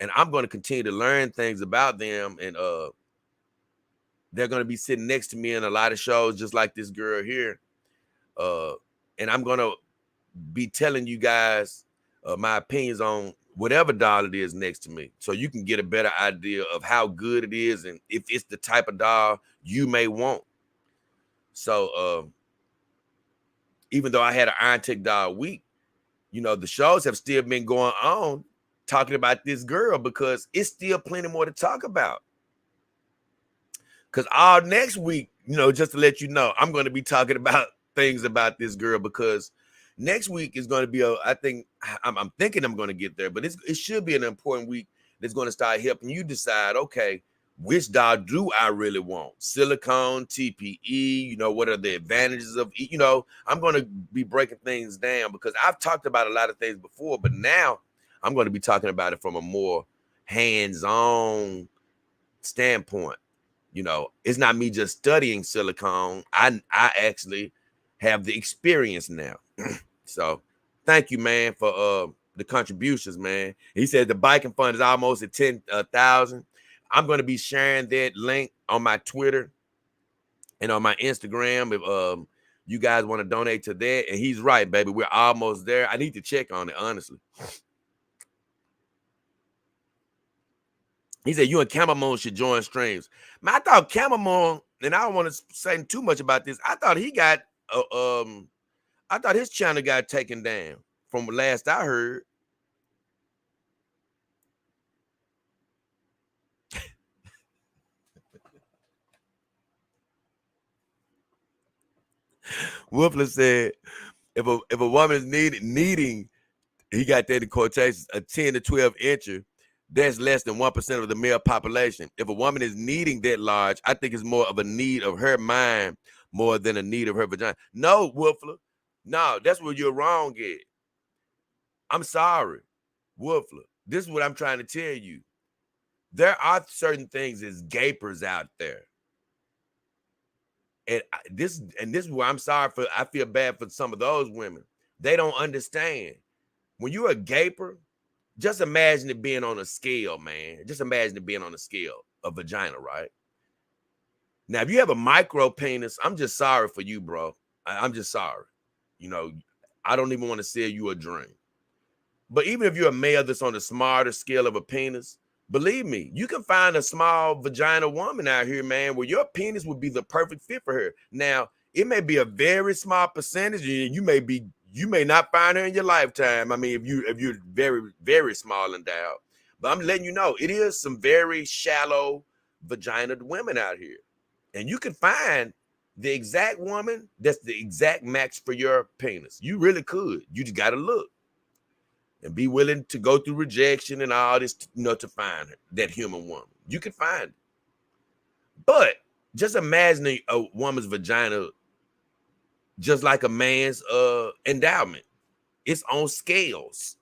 And I'm going to continue to learn things about them. And they're going to be sitting next to me in a lot of shows, just like this girl here. And I'm going to be telling you guys my opinions on whatever dog it is next to me, so you can get a better idea of how good it is and if it's the type of dog you may want. So even though I had an Iron Tech Dog week, the shows have still been going on talking about this girl, because it's still plenty more to talk about. Because all next week, just to let you know, I'm going to be talking about things about this girl, because next week is going to be I'm thinking I'm going to get there, but it should be an important week that's going to start helping you decide, okay, which dog do I really want? Silicone, TPE, what are the advantages of, I'm going to be breaking things down, because I've talked about a lot of things before, but now I'm going to be talking about it from a more hands-on standpoint. It's not me just studying silicone. I actually have the experience now. So thank you, man, for the contributions, man. He said the biking fund is almost at 10,000. I'm going to be sharing that link on my Twitter and on my Instagram if you guys want to donate to that. And he's right, baby. We're almost there. I need to check on it, honestly. He said, you and Chamomile should join streams. Man, I thought Chamomile, and I don't want to say too much about this, I thought he got, I thought his channel got taken down from last I heard. Wolfler said, if a woman is needing, he got that in quotations, a 10 to 12 incher, That's less than 1% of the male population. If a woman is needing that large, I think it's more of a need of her mind more than a need of her vagina. No, Woofler. No, that's where you're wrong at. I'm sorry, Woofler. This is what I'm trying to tell you. There are certain things as gapers out there. And this is where I'm sorry for, I feel bad for some of those women. They don't understand. When you're a gaper, just imagine it being on a scale, man. Just imagine it being on a scale of vagina, right? Now, if you have a micro penis, I'm just sorry for you, bro. I'm just sorry. You know, I don't even want to sell you a dream. But even if you're a male that's on the smarter scale of a penis, believe me, you can find a small vagina woman out here, man, where your penis would be the perfect fit for her. Now, it may be a very small percentage, and you may not find her in your lifetime. I mean, if you're very, very small endowed. But I'm letting you know, it is some very shallow vagina women out here. And you can find the exact woman that's the exact match for your penis. You really could. You just got to look and be willing to go through rejection and all this, to find that human woman. You can find it. But just imagining a woman's vagina just like a man's endowment. It's on scales.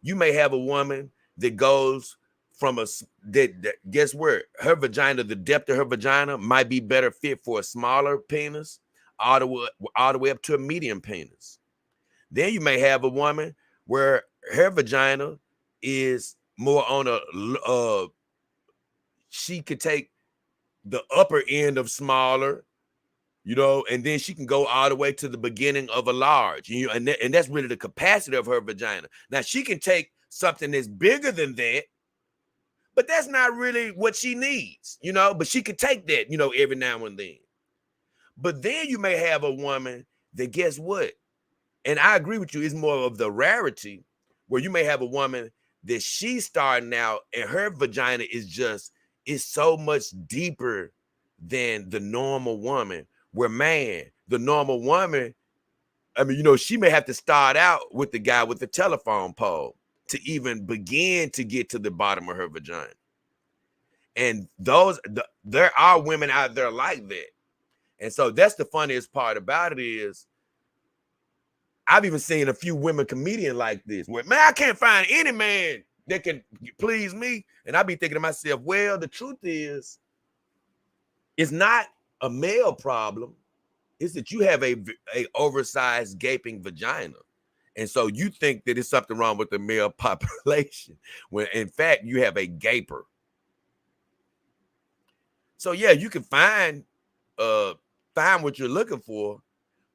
You may have a woman that goes from that guess where her vagina, the depth of her vagina might be better fit for a smaller penis, all the way up to a medium penis. Then you may have a woman where her vagina is more on she could take the upper end of smaller, and then she can go all the way to the beginning of a large, and that's really the capacity of her vagina. Now she can take something that's bigger than that, but that's not really what she needs, but she could take that, every now and then. But then you may have a woman that, guess what? And I agree with you, it's more of the rarity, where you may have a woman that she's starting out and her vagina is so much deeper than the normal woman, where, man, the normal woman, I mean, she may have to start out with the guy with the telephone pole to even begin to get to the bottom of her vagina. And there are women out there like that. And so that's the funniest part about it is, I've even seen a few women comedians like this, where, man, I can't find any man that can please me. And I be thinking to myself, well, the truth is, it's not a male problem. It's that you have a oversized gaping vagina. And so you think that it's something wrong with the male population, when in fact you have a gaper. So yeah, you can find what you're looking for.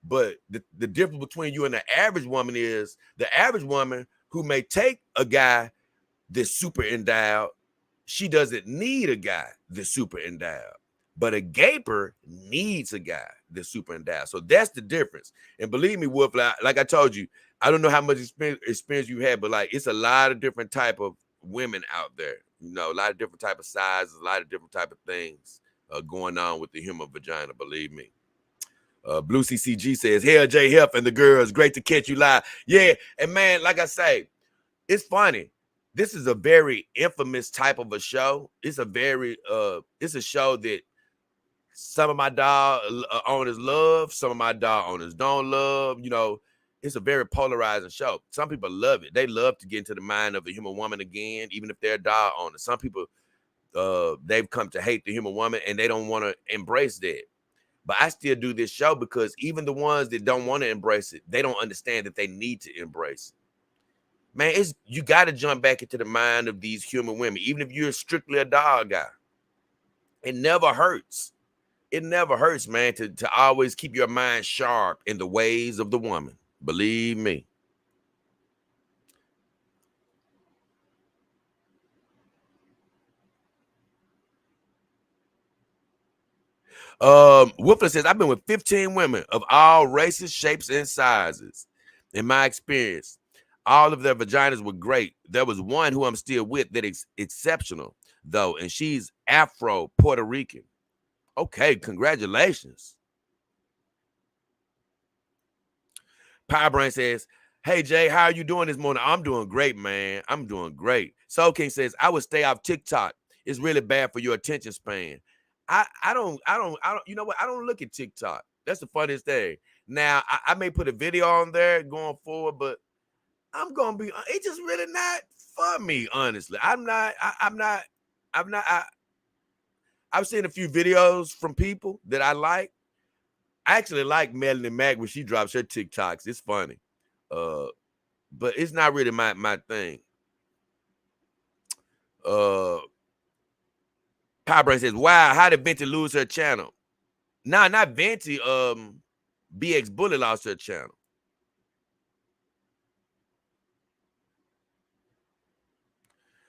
But the difference between you and the average woman is, the average woman who may take a guy that's super endowed, she doesn't need a guy that's super endowed. But a gaper needs a guy that's super endowed. So that's the difference. And believe me, Wolf, like I told you, I don't know how much experience you had, but like, it's a lot of different type of women out there. A lot of different type of sizes, a lot of different type of things going on with the human vagina, believe me. Blue CCG says, "Hell, J Health and the girls, great to catch you live." Yeah, and man, like I say, it's funny. This is a very infamous type of a show. It's a show that some of my dog owners love, some of my dog owners don't love. It's a very polarizing show. Some people love it. They love to get into the mind of a human woman again, even if they're a dog owner. Some people, they've come to hate the human woman and they don't want to embrace that. But I still do this show because even the ones that don't want to embrace it, they don't understand that they need to embrace it. Man, you got to jump back into the mind of these human women, even if you're strictly a dog guy. It never hurts. It never hurts, man, to always keep your mind sharp in the ways of the woman. Believe me. Woofler says, I've been with 15 women of all races, shapes, and sizes. In my experience, all of their vaginas were great. There was one who I'm still with that is exceptional, though, and she's Afro Puerto Rican. Okay, congratulations. Powerbrain says, Hey Jay, how are you doing this morning? I'm doing great, man. I'm doing great. Soul King says, I would stay off TikTok. It's really bad for your attention span. I don't, you know what? I don't look at TikTok. That's the funniest thing. Now, I may put a video on there going forward, but I'm gonna be, it's just really not for me, honestly. I'm not, I've seen a few videos from people that I like. I actually like Melanie Mac when she drops her TikToks. It's funny. Uh, but it's not really my thing. Powerbrain says, wow, how did Venti lose her channel? Nah, not Venti. BX Bullet lost her channel.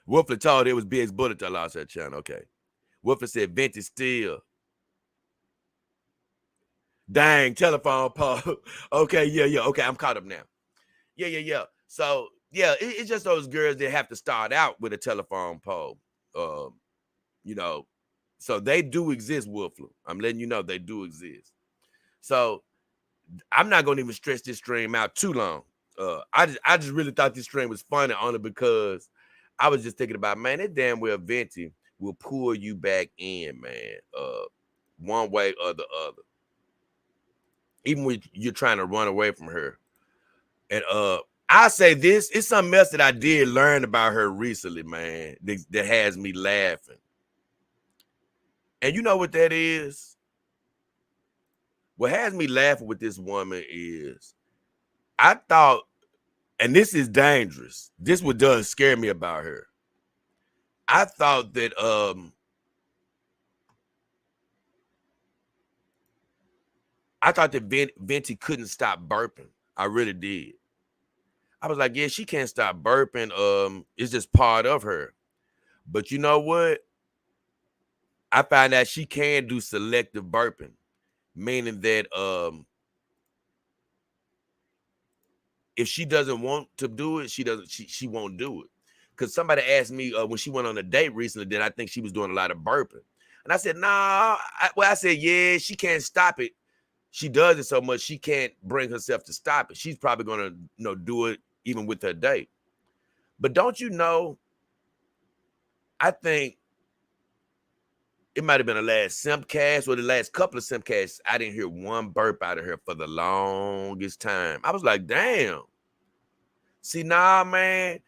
Wolfler told it was BX Bullet that lost her channel. Okay. Wolfler said Venti still. Dang, telephone pole. Okay, yeah. Okay, I'm caught up now. Yeah. So, yeah, it's just those girls that have to start out with a telephone pole. You know, so they do exist, Wolfler. I'm letting you know they do exist. So I'm not gonna even stretch this stream out too long. I just really thought this stream was funny only because I was just thinking about, man, that damn well Venti will pull you back in, man. One way or the other. Even when you're trying to run away from her. And I say this, it's something else that I did learn about her recently, man, that has me laughing. And you know what that is? What has me laughing with this woman is I thought, and this is dangerous. This what does scare me about her. I thought that Venti couldn't stop burping. I really did. I was like, yeah, she can't stop burping. It's just part of her. But you know what? I found out she can do selective burping, meaning that if she doesn't want to do it, she won't do it. Because somebody asked me when she went on a date recently that I think she was doing a lot of burping. And I said, nah. I said, yeah, she can't stop it. She does it so much she can't bring herself to stop it. She's probably gonna, do it even with her date. But don't you know, I think it might have been the last Simpcast or the last couple of Simpcasts. I didn't hear one burp out of her for the longest time. I was like, damn. See, nah, man,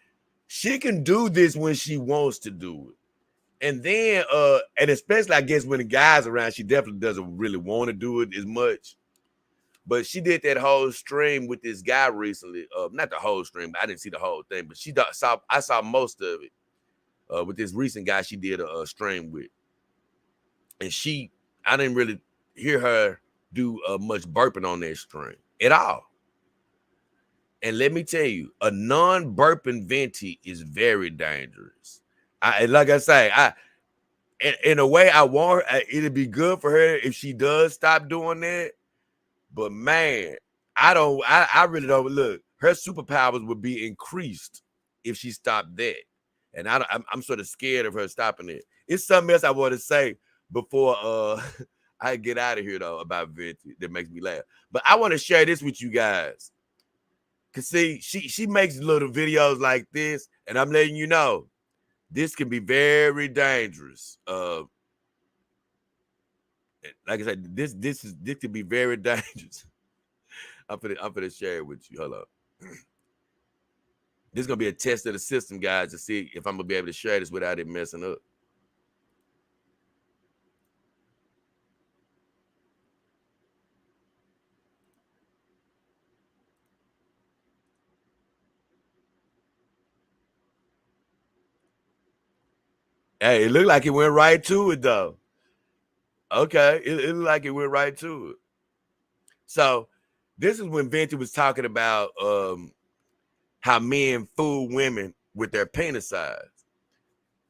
she can do this when she wants to do it. And then, and especially, I guess, when the guy's around, she definitely doesn't really want to do it as much. But she did that whole stream with this guy recently. Not the whole stream, but I didn't see the whole thing. But I saw most of it with this recent guy she did a stream with. And I didn't really hear her do much burping on that stream at all. And let me tell you, a non-burping Venti is very dangerous. Like I say, in a way, I want her, it'd be good for her if she does stop doing that. But man, I really don't look. Her superpowers would be increased if she stopped that. And I'm sort of scared of her stopping it. It's something else I want to say before I get out of here though about Venti that makes me laugh. But I want to share this with you guys. Cause see, she makes little videos like this, and I'm letting you know this can be very dangerous. Like I said, this could be very dangerous. I'm gonna share it with you. Hold up. This is gonna be a test of the system, guys, to see if I'm gonna be able to share this without it messing up. Hey, it looked like it went right to it though. Okay, it looked like it went right to it. So this is when Venti was talking about how men fool women with their penis size.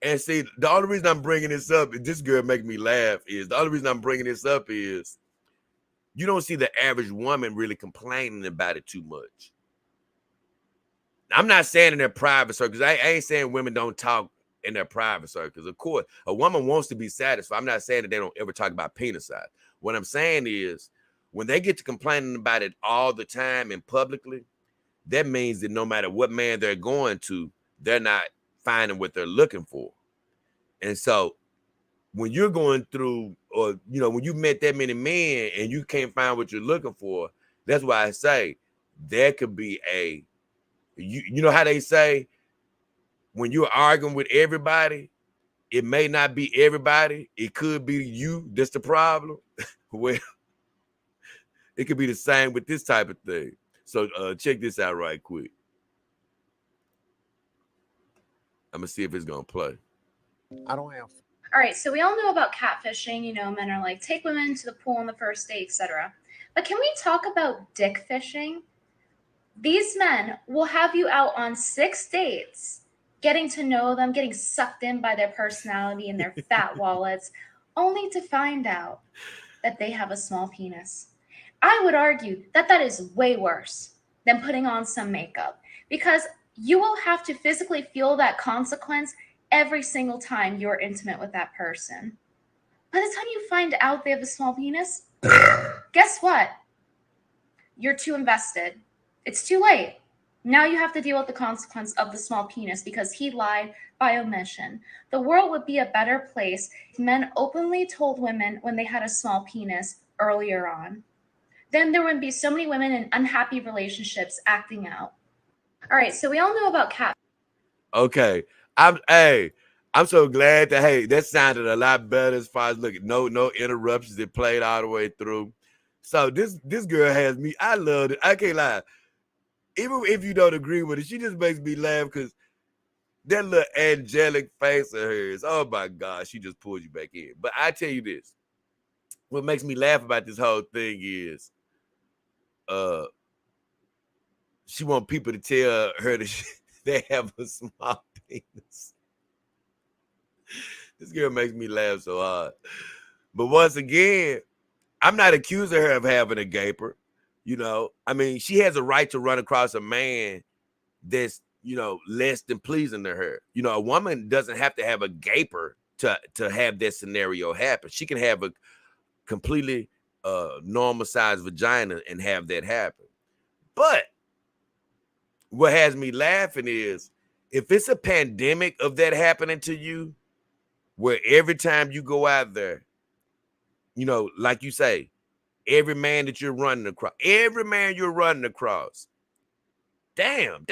And see, the only reason I'm bringing this up, this girl make me laugh, is the only reason I'm bringing this up is you don't see the average woman really complaining about it too much. I'm not saying in their private circles. I ain't saying women don't talk in their private circles. Of course, a woman wants to be satisfied. I'm not saying that they don't ever talk about penis size. What I'm saying is when they get to complaining about it all the time and publicly, that means that no matter what man they're going to, they're not finding what they're looking for. And so when you're going through, or when you met that many men and you can't find what you're looking for, that's why I say there could be you know how they say when you're arguing with everybody, it may not be everybody, it could be you that's the problem. Well, it could be the same with this type of thing. So check this out right quick. I'm gonna see if it's gonna play. I don't have. All right, so we all know about catfishing. Men are like, take women to the pool on the first date, etc. But can we talk about dick fishing? These men will have you out on 6 dates, getting to know them, getting sucked in by their personality and their fat wallets, only to find out that they have a small penis. I would argue that that is way worse than putting on some makeup, because you will have to physically feel that consequence every single time you're intimate with that person. By the time you find out they have a small penis, guess what? You're too invested. It's too late. Now you have to deal with the consequence of the small penis because he lied by omission. The world would be a better place if men openly told women when they had a small penis earlier on. Then there wouldn't be so many women in unhappy relationships acting out. All right, so we all know about cat. Okay. I'm so glad that sounded a lot better as far as no interruptions. It played all the way through. So this girl has me. I love it. I can't lie. Even if you don't agree with it, she just makes me laugh because that little angelic face of hers. Oh my God, she just pulls you back in. But I tell you this, what makes me laugh about this whole thing is, she want people to tell her that they have a small penis. This girl makes me laugh so hard. But once again, I'm not accusing her of having a gaper. I mean, she has a right to run across a man that's, less than pleasing to her. A woman doesn't have to have a gaper to have that scenario happen. She can have a completely normal sized vagina and have that happen. But what has me laughing is if it's a pandemic of that happening to you, where every time you go out there, like you say, every man you're running across, damn,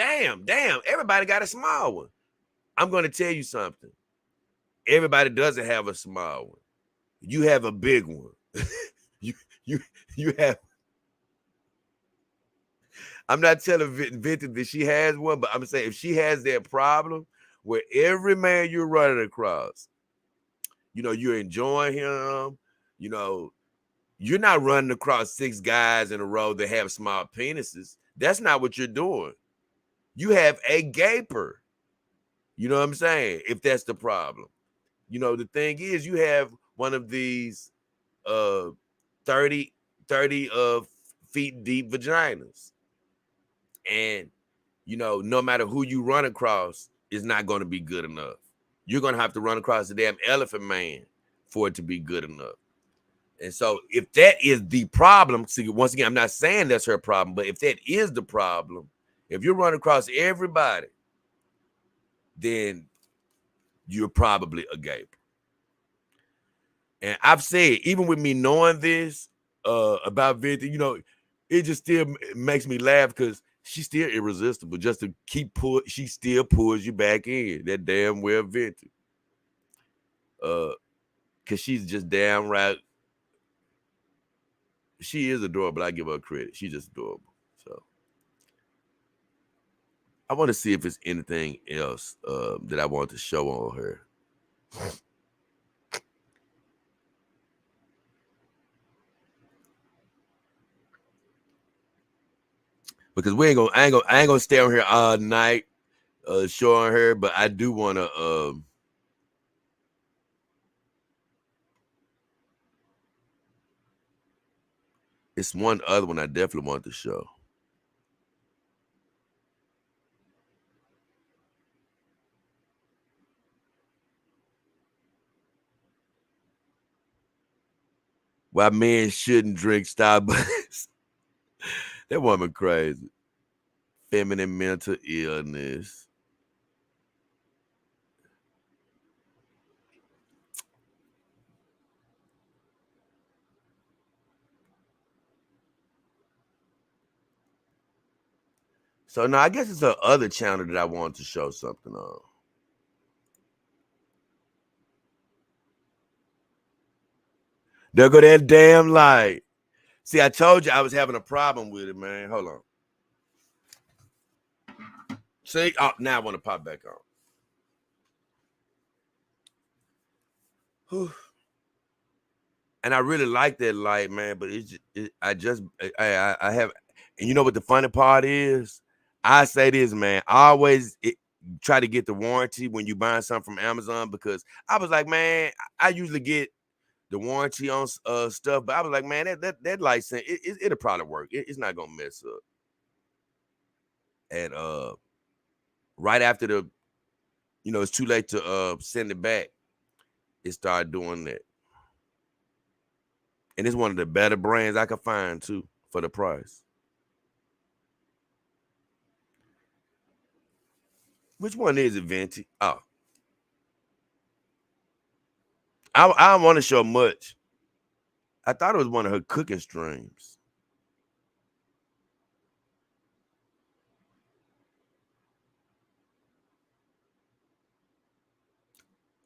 everybody got a small one. I'm going to tell you something. Everybody doesn't have a small one. You have a big one. you have. I'm not telling Venti that she has one, but I'm saying if she has that problem where every man you're running across, you're enjoying him, you're not running across 6 guys in a row that have small penises. That's not what you're doing. You have a gaper. You know what I'm saying? If that's the problem. The thing is, you have one of these 30 feet deep vaginas. And, no matter who you run across, it's not going to be good enough. You're going to have to run across the damn elephant man for it to be good enough. And so if that is the problem, see, once again, I'm not saying that's her problem, but if that is the problem, if you run across everybody, then you're probably a gaper. And I've said, even with me knowing this about Venti, it just still makes me laugh because she's still irresistible. Just to she still pulls you back in. That damn well Venti. Because she's just downright. She is adorable. I give her credit. She's just adorable. So I want to see if there's anything else that I want to show on her. Because I ain't gonna stay on here all night showing her, but I do want to it's one other one I definitely want to show. Why men shouldn't drink Starbucks. That woman crazy. feminine mental illness. So now I guess it's the other channel that I want to show something on. There go that damn light. See, I told you I was having a problem with it, man. Hold on. See, oh, now I want to pop back on. Whew. And I really like that light, man. But I have, and you know what the funny part is? I say this, man. I always try to get the warranty when you buying something from Amazon, because I was like, man, I usually get the warranty on stuff, but I was like, man, that license, it'll probably work. It's not gonna mess up. And right after the, it's too late to send it back, it started doing that. And it's one of the better brands I could find too for the price. Which one is it, Venti? Oh, I don't want to show much. I thought it was one of her cooking streams.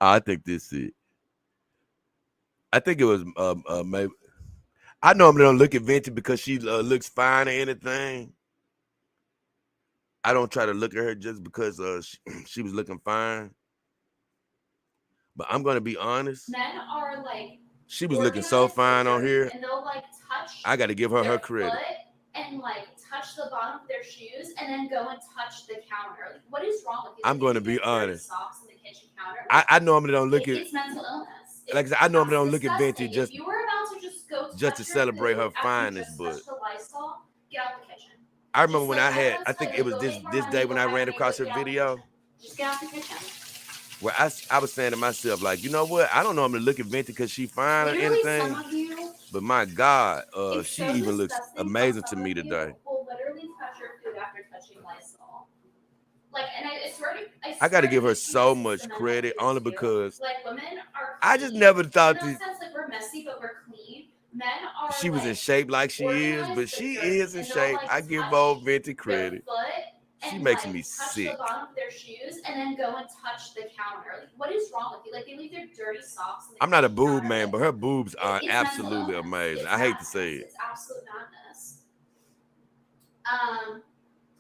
I think this is it. I think it was maybe. I normally don't look at Venti because she looks fine or anything. I don't try to look at her just because she was looking fine. But I'm gonna be honest. Men are like, she was looking so fine on here. And they'll like touch. I got to give her credit. And like touch the bottom of their shoes and then go and touch the counter. Like, what is wrong with you? I'm going to be honest. Socks in the kitchen counter. I normally don't look at. It's mental illness. Like I said, I normally don't look at Venti just. You were about to just go just to celebrate her fineness, but Lysol, get out the kitchen. I remember when I think it was this day when I ran across her video. Just get out the kitchen. Where I was saying to myself, like, you know what? I don't normally look at Venti because she fine or anything. But my God, she even looks amazing to me today. Will literally touch your food after touching Lysol. Like, and I got to give her so much credit, only because like women are. I just never thought that. Like we're messy, but we're clean. Men are. She was in shape like she is, but she is in shape. I give old Venti credit. She makes me sick. Touch the bottom of their shoes and then go and touch the counter. Like, what is wrong with you? Like, they leave their dirty socks. I'm not a boob man, but her boobs are absolutely amazing. I hate to say it. It's absolute madness.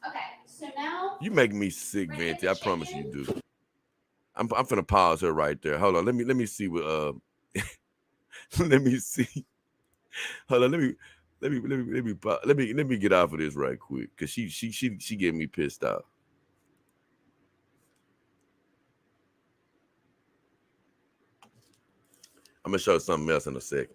Okay, so now you make me sick, Venti. I promise you do. I'm finna pause her right there. Hold on. Let me see what let me see. Hold on. Let me get off of this right quick, because she getting me pissed off. I'm gonna show something else in a second.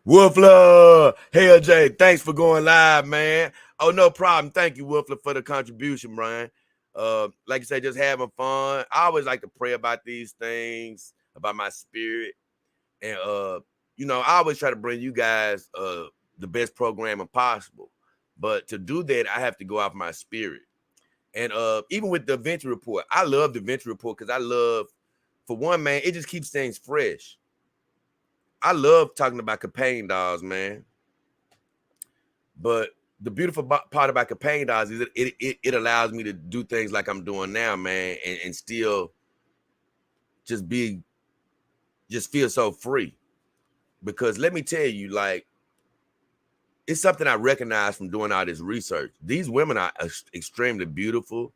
Wolfler, hey Jay, thanks for going live, man. Oh, no problem. Thank you, Wolfler, for the contribution, Brian. Like I said, just having fun. I always like to pray about these things, about my spirit, and I always try to bring you guys the best programming possible. But to do that, I have to go off my spirit. And even with the Venti Report, I love the Venti Report because I love, for one, man, it just keeps things fresh. I love talking about companion dogs, man. But the beautiful part about companion dogs is that it allows me to do things like I'm doing now, man, and still just feel so free. Because let me tell you, like, it's something I recognize from doing all this research. These women are extremely beautiful.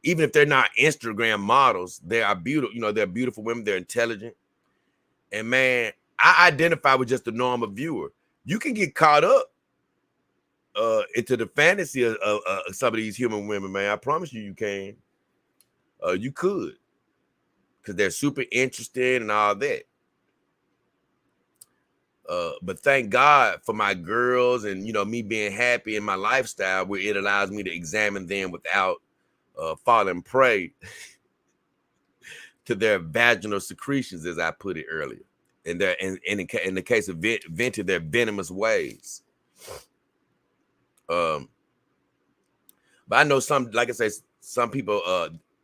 Even if they're not Instagram models, they are beautiful. They're beautiful women. They're intelligent. And man, I identify with just the normal viewer. You can get caught up into the fantasy of some of these human women, man. I promise you can. You could. Because they're super interested and all that. But thank God for my girls and, me being happy in my lifestyle, where it allows me to examine them without falling prey to their vaginal secretions, as I put it earlier. And in the case of Venti, their venomous ways. But I know some, like I said, some people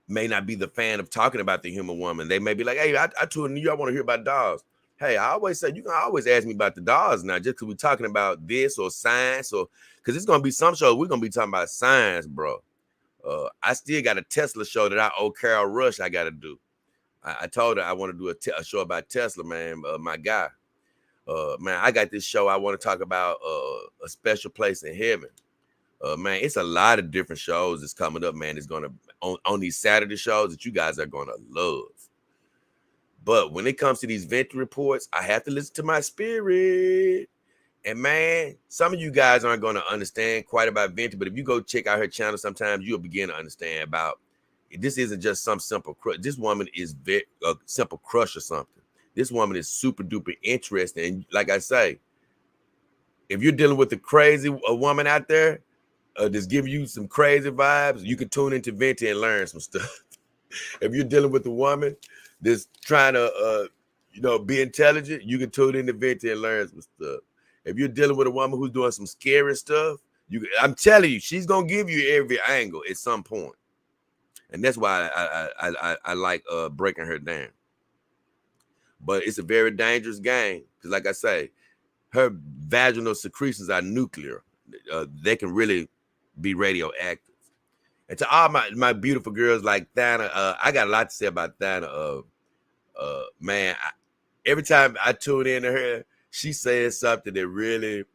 may not be the fan of talking about the human woman. They may be like, hey, I toured New York, I want to hear about dolls. Hey, I always say you can always ask me about the dolls now, just because we're talking about this or science, or because it's gonna be some shows we're gonna be talking about science, bro. I still got a Tesla show that I owe Carol Rush. I got to do. I told her I want to do a show about Tesla, man. My guy, man, I got this show. I want to talk about a special place in heaven. Man, it's a lot of different shows that's coming up, man. It's gonna on these Saturday shows that you guys are gonna love. But when it comes to these Venti reports, I have to listen to my spirit. And man, some of you guys aren't going to understand quite about Venti, but if you go check out her channel, sometimes you'll begin to understand about this isn't just some simple crush. This woman is a simple crush or something. This woman is super duper interesting. And like I say, if you're dealing with a woman out there that's giving you some crazy vibes, you can tune into Venti and learn some stuff. If you're dealing with a woman that's trying to, be intelligent, you can tune into Venti and learn some stuff. If you're dealing with a woman who's doing some scary stuff, I'm telling you, she's gonna give you every angle at some point, and that's why I like breaking her down. But it's a very dangerous game because, like I say, her vaginal secretions are nuclear. They can really be radioactive. And to all my beautiful girls like Thana, I got a lot to say about Thana. Man, every time I tune in to her, she says something that really,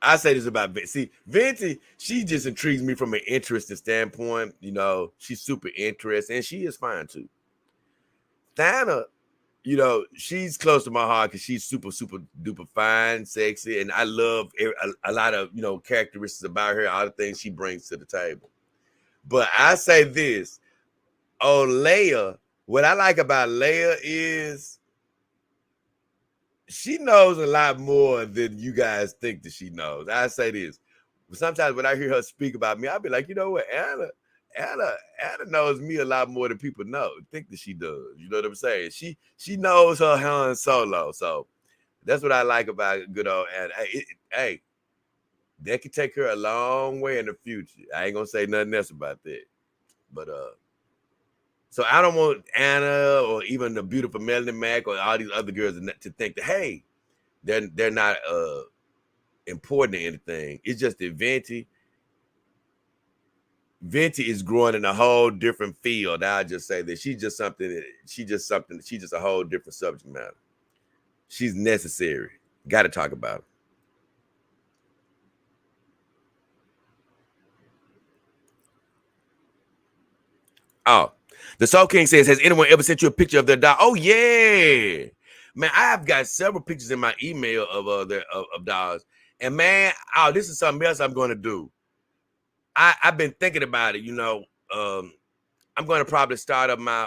I say this about Venti. See, Venti, she just intrigues me from an interesting standpoint. She's super interesting, and she is fine too. Thana, she's close to my heart because she's super, super duper fine, sexy, and I love a lot of, characteristics about her, all the things she brings to the table. But I say this, Leia, what I like about Leia is she knows a lot more than you guys think that she knows. I say this. Sometimes when I hear her speak about me, I'll be like, you know what, Anna knows me a lot more than people think that she does. You know what I'm saying? She knows her Han Solo. So that's what I like about good old Anna. Hey, that could take her a long way in the future. I ain't gonna say nothing else about that. But so I don't want Anna or even the beautiful Melanie Mac or all these other girls to think that, hey, they're not important or anything. It's just that Venti is growing in a whole different field. I'll just say that she's just a whole different subject matter. She's necessary. Got to talk about her. Oh, the Soul King says, has anyone ever sent you a picture of their dog? Oh, yeah. Man, I have got several pictures in my email of dogs. And man, this is something else I'm going to do. I've been thinking about it, I'm going to probably start up my,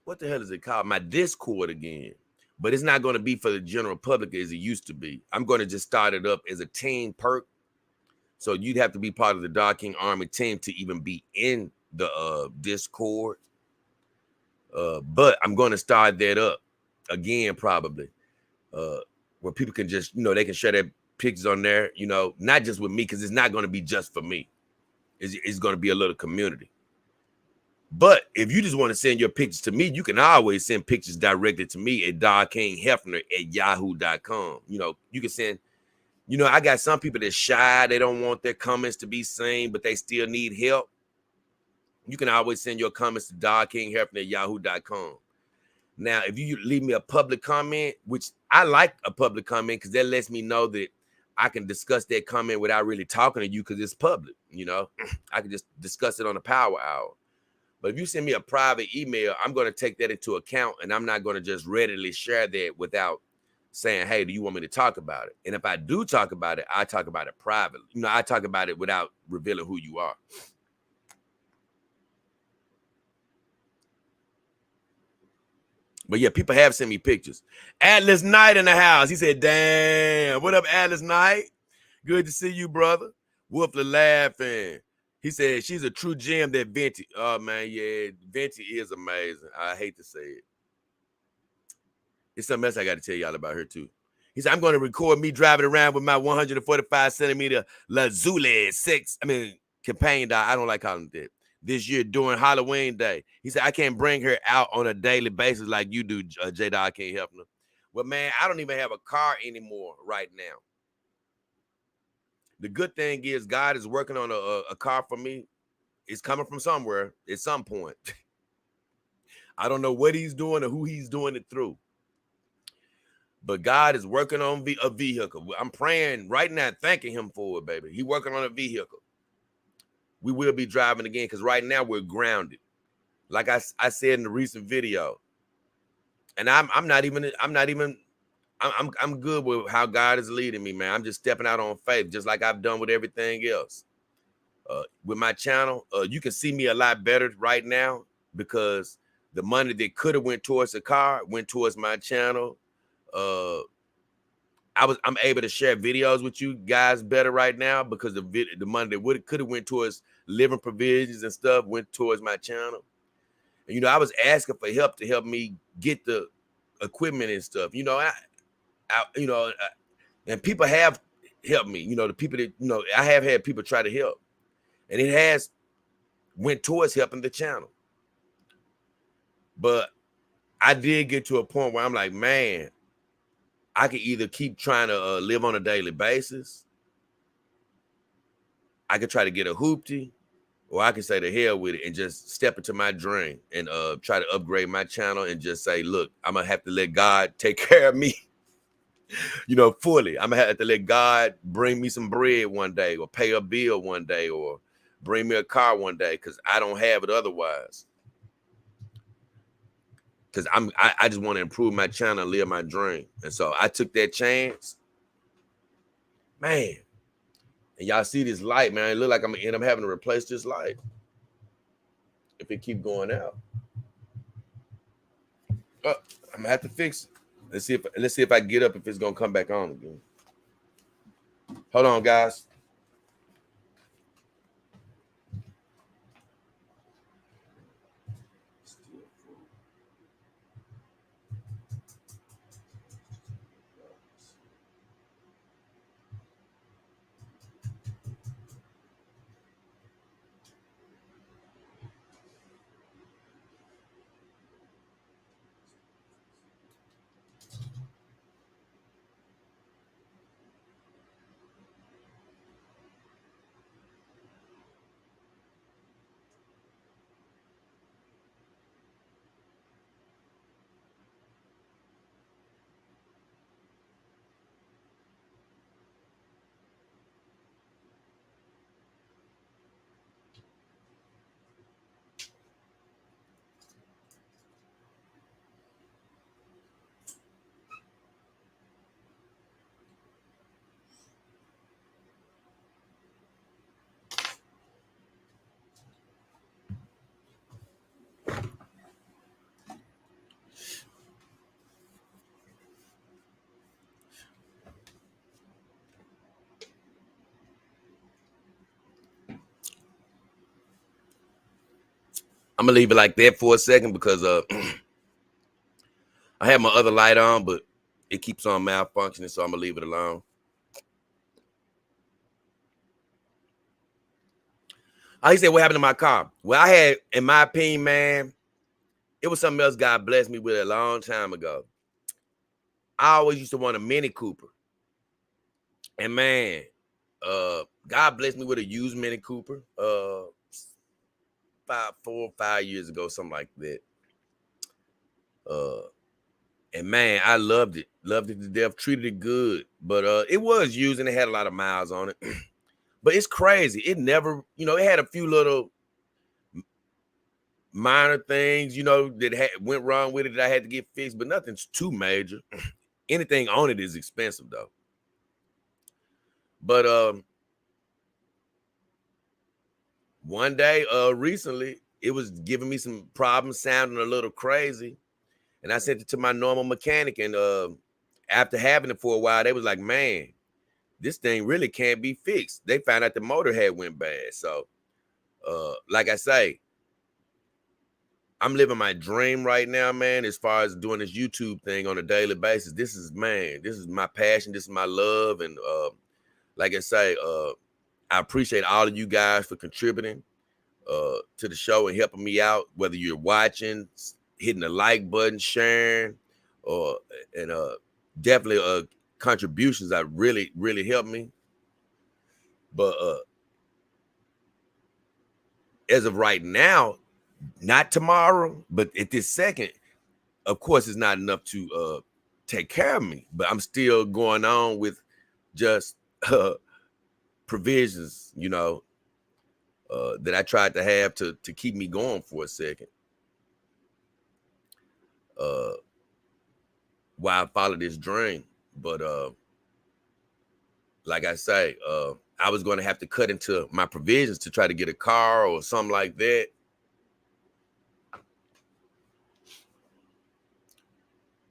what the hell is it called? My Discord again. But it's not going to be for the general public as it used to be. I'm going to just start it up as a team perk. So you'd have to be part of the Dog King Army team to even be in the Discord. But I'm going to start that up again, probably, where people can just, they can share their pictures on there, not just with me, because it's not going to be just for me. It's going to be a little community. But if you just want to send your pictures to me, you can always send pictures directly to me at dogkinghefner@yahoo.com. You can send, I got some people that's shy. They don't want their comments to be seen, but they still need help. You can always send your comments to dogkinghefner@yahoo.com. Now, if you leave me a public comment, which I like a public comment because that lets me know that I can discuss that comment without really talking to you because it's public. I can just discuss it on the power hour. But if you send me a private email, I'm going to take that into account, and I'm not going to just readily share that without saying, hey, do you want me to talk about it? And if I do talk about it, I talk about it privately. I talk about it without revealing who you are. But yeah, people have sent me pictures. Atlas Knight in the house. He said, damn. What up, Atlas Knight? Good to see you, brother. Wolfly laughing. He said, she's a true gem, that Venti. Oh, man, yeah. Venti is amazing. I hate to say it. It's something else I got to tell y'all about her too. He said, I'm going to record me driving around with my 145 centimeter Lazuli companion dog. I don't like calling it that. This year during Halloween day. He said, I can't bring her out on a daily basis like you do, J-Dog. I can't help her. Well, man, I don't even have a car anymore right now. The good thing is God is working on a car for me. It's coming from somewhere at some point. I don't know what he's doing or who he's doing it through. But God is working on a vehicle. I'm praying right now, thanking him for it, baby. He's working on a vehicle. We will be driving again because right now we're grounded. Like I said in the recent video. And I'm good with how God is leading me, man. I'm just stepping out on faith, just like I've done with everything else. With my channel, you can see me a lot better right now because the money that could have went towards the car went towards my channel. I'm able to share videos with you guys better right now because the money that could have went towards living provisions and stuff went towards my channel. And I was asking for help to help me get the equipment and stuff. And people have helped me. The people that I have had people try to help, and it has went towards helping the channel. But I did get to a point where I'm like, man, I could either keep trying to live on a daily basis. I could try to get a hoopty, or I could say the hell with it and just step into my dream and try to upgrade my channel and just say, look, I'm going to have to let God take care of me, fully. I'm going to have to let God bring me some bread one day or pay a bill one day or bring me a car one day because I don't have it otherwise. Because I just want to improve my channel and live my dream. And so I took that chance. Man. And y'all see this light, man. It look like I'm going to end up having to replace this light if it keep going out. Oh, I'm going to have to fix it. Let's see if I get up if it's going to come back on again. Hold on, guys. I'm gonna leave it like that for a second because I have my other light on, but it keeps on malfunctioning, so I'm gonna leave it alone. He said, what happened to my car? Well, I had, in my opinion, man, it was something else God blessed me with a long time ago. I always used to want a Mini Cooper. And man, God blessed me with a used Mini Cooper 4 or 5 years ago, something like that. And man, I loved it to death, treated it good. But it was used and it had a lot of miles on it. But it's crazy. It never, it had a few little minor things, that went wrong with it that I had to get fixed, but nothing's too major. Anything on it is expensive though. But one day, recently, it was giving me some problems, sounding a little crazy. And I sent it to my normal mechanic. And after having it for a while, they was like, man, this thing really can't be fixed. They found out the motor had went bad. So, like I say, I'm living my dream right now, man, as far as doing this YouTube thing on a daily basis. This is my passion. This is my love. And like I say, I appreciate all of you guys for contributing to the show and helping me out, whether you're watching, hitting the like button, sharing, or and definitely contributions that really helped me. But as of right now, not tomorrow, but at this second, of course, it's not enough to take care of me. But I'm still going on with just provisions, that I tried to have to keep me going for a second. While I follow this dream. But like I say, I was going to have to cut into my provisions to try to get a car or something like that.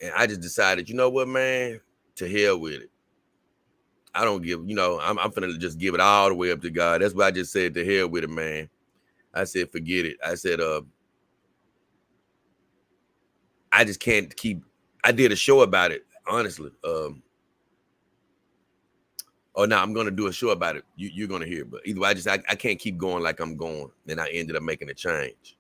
And I just decided, you know what, man, to hell with it. I don't give, I'm finna just give it all the way up to God. That's why I just said to hell with it, man. I said, forget it. I said, I just can't keep, I did a show about it, honestly. Oh no, I'm gonna do a show about it. You're gonna hear, but either way, I can't keep going like I'm going. And I ended up making a change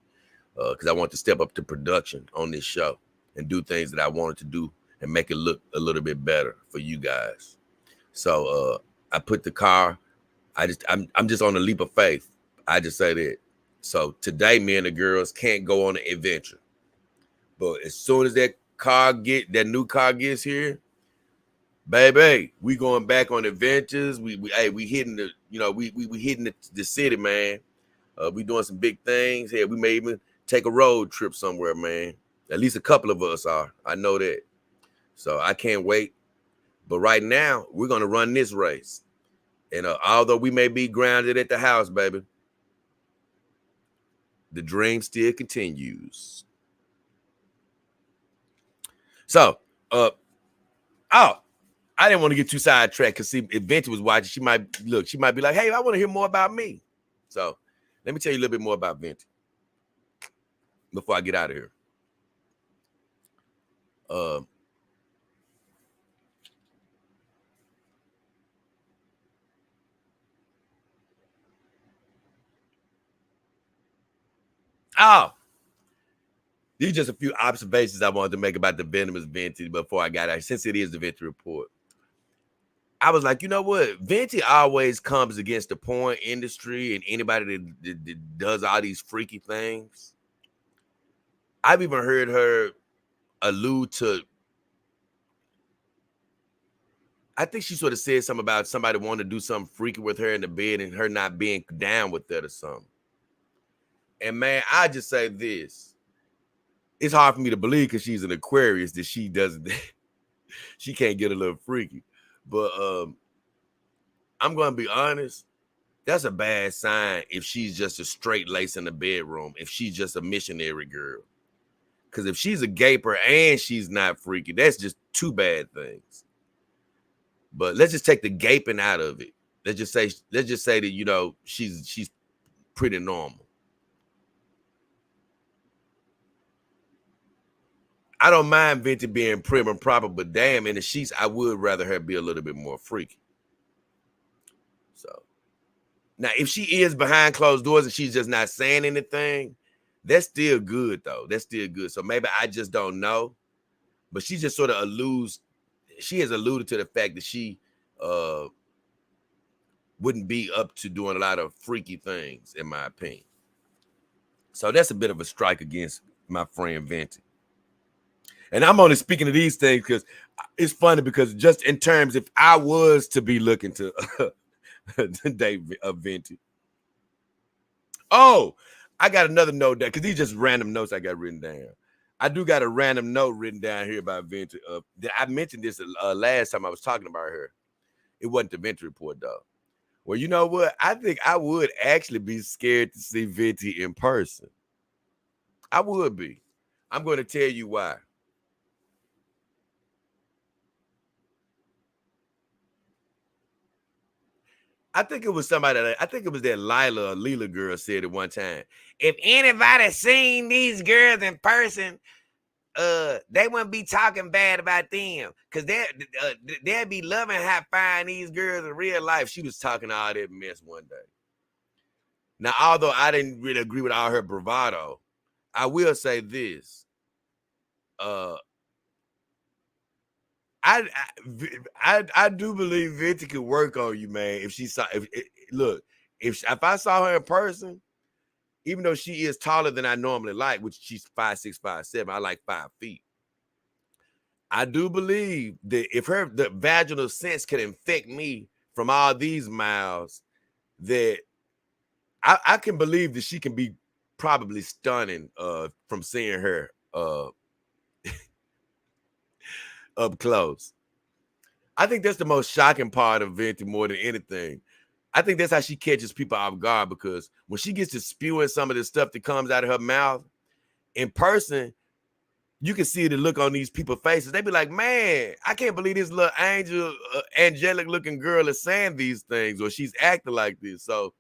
because I want to step up to production on this show and do things that I wanted to do and make it look a little bit better for you guys. So I put the car. I'm just on a leap of faith. I just say that. So today, me and the girls can't go on an adventure, but as soon as that new car gets here, baby, we going back on adventures. We hitting the, we hitting the city, man. We doing some big things. Hey, we may even take a road trip somewhere, man. At least a couple of us are. I know that. So I can't wait. But right now, we're gonna run this race. And although we may be grounded at the house, baby, the dream still continues. So, I didn't want to get too sidetracked because see, if Venti was watching, she might be like, hey, I want to hear more about me. So let me tell you a little bit more about Venti before I get out of here. These are just a few observations I wanted to make about the Venomous Venti before I got out, since it is the Venti Report. I was like, you know what? Venti always comes against the porn industry and anybody that does all these freaky things. I've even heard her allude to, I think she sort of said something about somebody wanting to do something freaky with her in the bed and her not being down with that or something. And man, I just say this. It's hard for me to believe because she's an Aquarius that she doesn't, she can't get a little freaky. But I'm going to be honest. That's a bad sign if she's just a straight lace in the bedroom, if she's just a missionary girl. Because if she's a gaper and she's not freaky, that's just two bad things. But let's just take the gaping out of it. Let's just say that, she's pretty normal. I don't mind Venti being prim and proper, but damn, in the sheets, I would rather her be a little bit more freaky. So now, if she is behind closed doors and she's just not saying anything, that's still good, though. That's still good. So maybe I just don't know. But she just sort of has alluded to the fact that she wouldn't be up to doing a lot of freaky things, in my opinion. So that's a bit of a strike against my friend Venti. And I'm only speaking of these things because it's funny, because just in terms, if I was to be looking to date Venti. Oh, I got another note there because these just random notes I got written down. I do got a random note written down here about Venti. I mentioned this last time I was talking about her. It wasn't the Venti Report, though. Well, you know what? I think I would actually be scared to see Venti in person. I would be. I'm going to tell you why. I think it was somebody I think it was that Lila or Leela girl said it one time. If anybody seen these girls in person, they wouldn't be talking bad about them because they'd be loving high fiving these girls in real life. She was talking all that mess one day. Now, although I didn't really agree with all her bravado, I will say this. I do believe Venti could work on you, man. If she saw, if I saw her in person, even though she is taller than I normally like, which she's 5'6", 5'7", I like 5 feet. I do believe that if the vaginal sense can infect me from all these miles, that I can believe that she can be probably stunning from seeing her up close. I think that's the most shocking part of Venti more than anything. I think that's how she catches people off guard, because when she gets to spewing some of the stuff that comes out of her mouth in person, you can see the look on these people's faces. They be like, man, I can't believe this little angelic looking girl is saying these things, or she's acting like this. So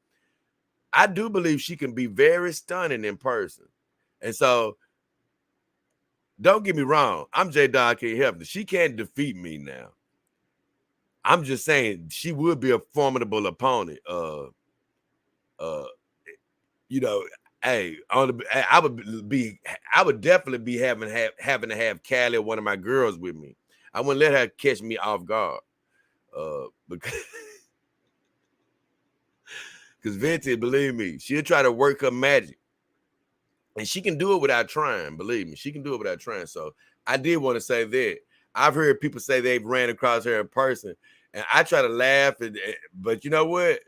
I do believe she can be very stunning in person. And so don't get me wrong. I'm J-Dog, can't help it. She can't defeat me now. I'm just saying she would be a formidable opponent. You know, hey, I would definitely be having to have Callie, one of my girls, with me. I wouldn't let her catch me off guard. Because Venti, believe me, she'll try to work her magic. And she can do it without trying. Believe me, she can do it without trying. So I did want to say that. I've heard people say they've ran across her in person, and I try to laugh, but you know what?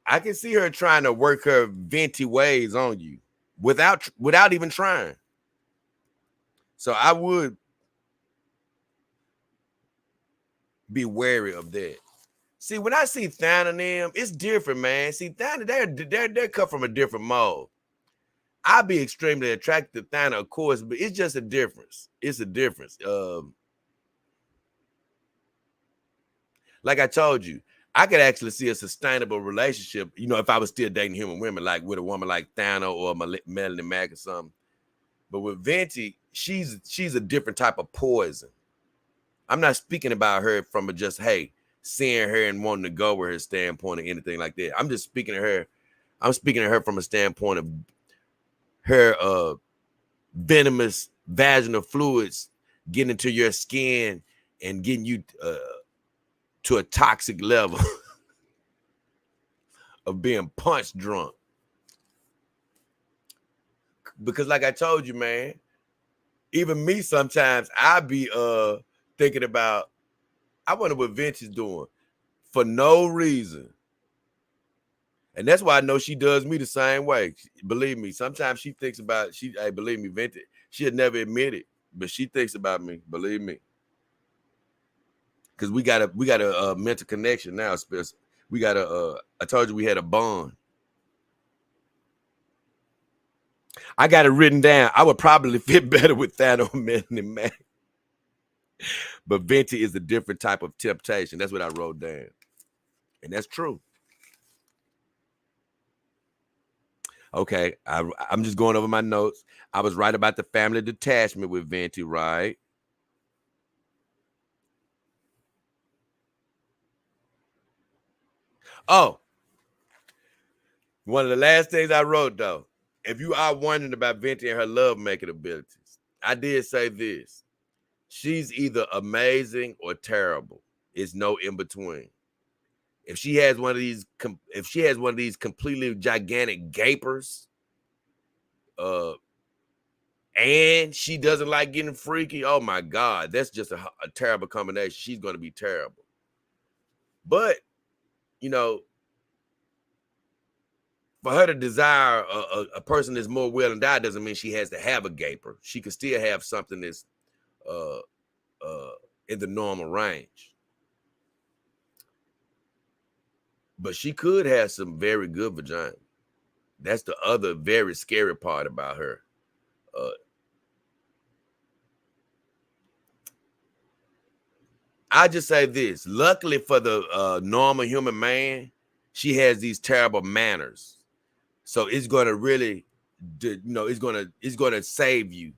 I can see her trying to work her Venti ways on you without even trying. So I would be wary of that. See, when I see Thana and them, it's different, man. See, Thana, they're cut from a different mold. I'd be extremely attracted to Thana, of course, but it's just a difference. It's a difference. Like I told you, I could actually see a sustainable relationship, you know, if I was still dating human women, like with a woman like Thana or Melanie Mack or something. But with Venti, she's a different type of poison. I'm not speaking about her from just, hey, seeing her and wanting to go with her standpoint or anything like that. I'm just speaking to her. I'm speaking to her from a standpoint of her venomous vaginal fluids getting into your skin and getting you to a toxic level of being punch drunk. Because like I told you, man, even me sometimes I be thinking about, I wonder what Vince is doing for no reason. And that's why I know she does me the same way. Believe me, sometimes she thinks about, hey, believe me, Venti, she'll never admit it, but she thinks about me, believe me. Because we got a mental connection now, Spencer. We got I told you we had a bond. I got it written down. I would probably fit better with Thanos than Mac. But Venti is a different type of temptation. That's what I wrote down. And that's true. Okay, I'm just going over my notes. I was right about the family detachment with Venti, right? Oh, one of the last things I wrote, though, if you are wondering about Venti and her love-making abilities, I did say this. She's either amazing or terrible. It's no in between. If she has one of these completely gigantic gapers, and she doesn't like getting freaky, oh my God, that's just a terrible combination. She's going to be terrible. But, you know, for her to desire a person that's more well endowed doesn't mean she has to have a gaper. She could still have something that's in the normal range. But she could have some very good vagina. That's the other very scary part about her. I just say this. Luckily for the normal human man, she has these terrible manners. So it's going to really, it's going to save you.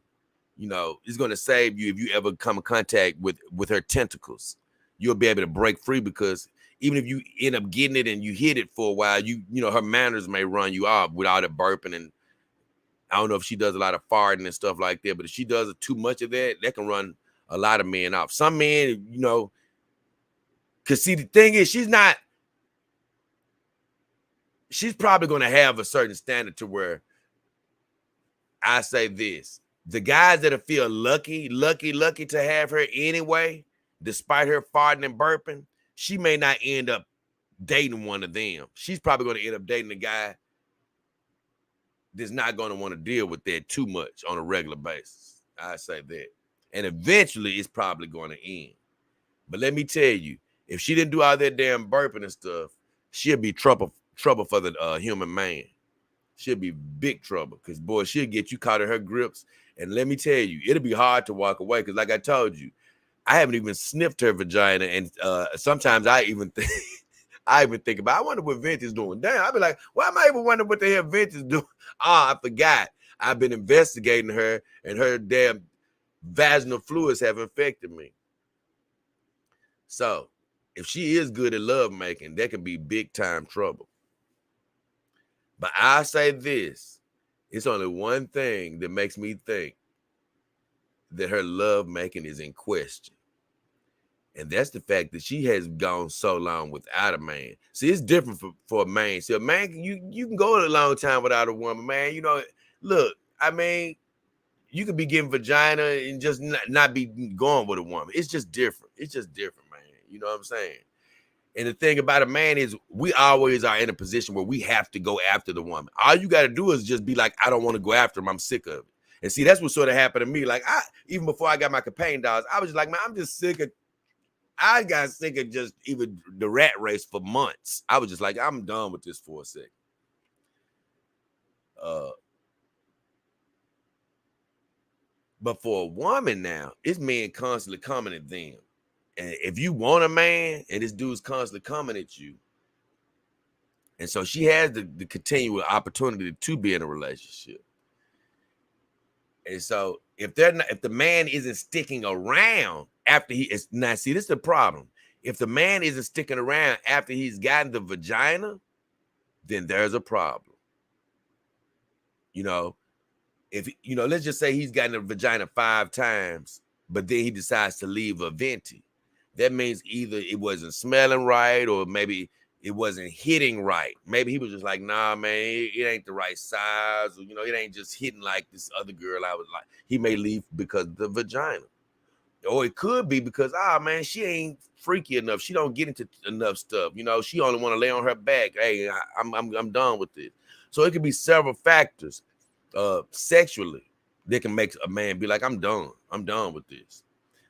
It's going to save you if you ever come in contact with her tentacles. You'll be able to break free, because even if you end up getting it and you hit it for a while, her manners may run you off without it burping. And I don't know if she does a lot of farting and stuff like that, but if she does too much of that, that can run a lot of men off. Some men, because see, the thing is, she's probably going to have a certain standard to where, I say this, the guys that'll feel lucky to have her anyway, despite her farting and burping, she may not end up dating one of them. She's probably going to end up dating a guy that's not going to want to deal with that too much on a regular basis. I say that. And eventually it's probably going to end. But let me tell you, if she didn't do all that damn burping and stuff, she'll be trouble for the human man. She'll be big trouble, because, boy, she'll get you caught in her grips. And let me tell you, it'll be hard to walk away, because like I told you, I haven't even sniffed her vagina. And sometimes I even think about, I wonder what Venti's doing. Damn, I be like, why am I even wondering what the hell Venti's doing? I forgot. I've been investigating her, and her damn vaginal fluids have infected me. So if she is good at love making, that can be big time trouble. But I say this, it's only one thing that makes me think that her love making is in question. And that's the fact that she has gone so long without a man. See, it's different for a man. See, a man, you can go a long time without a woman, man. Look, I mean, you could be getting vagina and just not be going with a woman. It's just different. It's just different, man. You know what I'm saying? And the thing about a man is, we always are in a position where we have to go after the woman. All you got to do is just be like, I don't want to go after him. I'm sick of it. And see, that's what sort of happened to me. Like, even before I got my companion dogs, I was just like, man, I'm just sick of, I got sick of just even the rat race for months. I was just like, I'm done with this for a second. But for a woman now, it's men constantly coming at them. And if you want a man and this dude's constantly coming at you, and so she has the continual opportunity to be in a relationship. And so if the man isn't sticking around after he is, now see, this is the problem. If the man isn't sticking around after he's gotten the vagina, then there's a problem. If let's just say he's gotten a vagina 5 times, but then he decides to leave a Venti. That means either it wasn't smelling right, or maybe it wasn't hitting right. Maybe he was just like, nah, man, it ain't the right size. Or, it ain't just hitting like this other girl I was like. He may leave because of the vagina. Or it could be because, man, she ain't freaky enough. She don't get into enough stuff. She only want to lay on her back. Hey, I'm done with this. So it could be several factors sexually that can make a man be like, I'm done with this.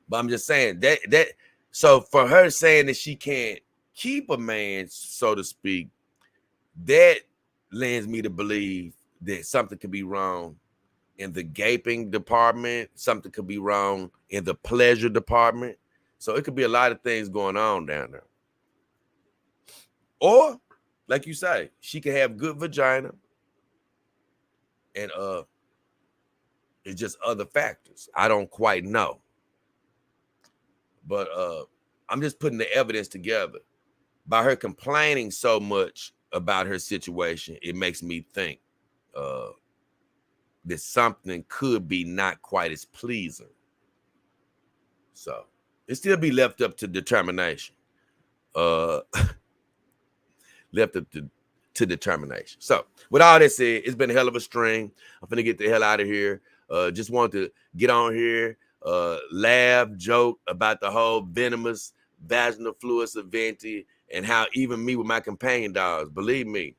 But I'm just saying that so for her saying that she can't keep a man, so to speak, that lends me to believe that something could be wrong in the gaping department, something could be wrong in the pleasure department. So it could be a lot of things going on down there. Or, like you say, she could have good vagina, and it's just other factors. I don't quite know. But I'm just putting the evidence together. By her complaining so much about her situation, it makes me think that something could be not quite as pleasing. So it still be left up to determination. Left up to determination. So with all that said, it's been a hell of a string. I'm finna get the hell out of here. Just want to get on here, laugh, joke about the whole venomous vaginal fluids of Venti, and how even me with my companion dogs, believe me,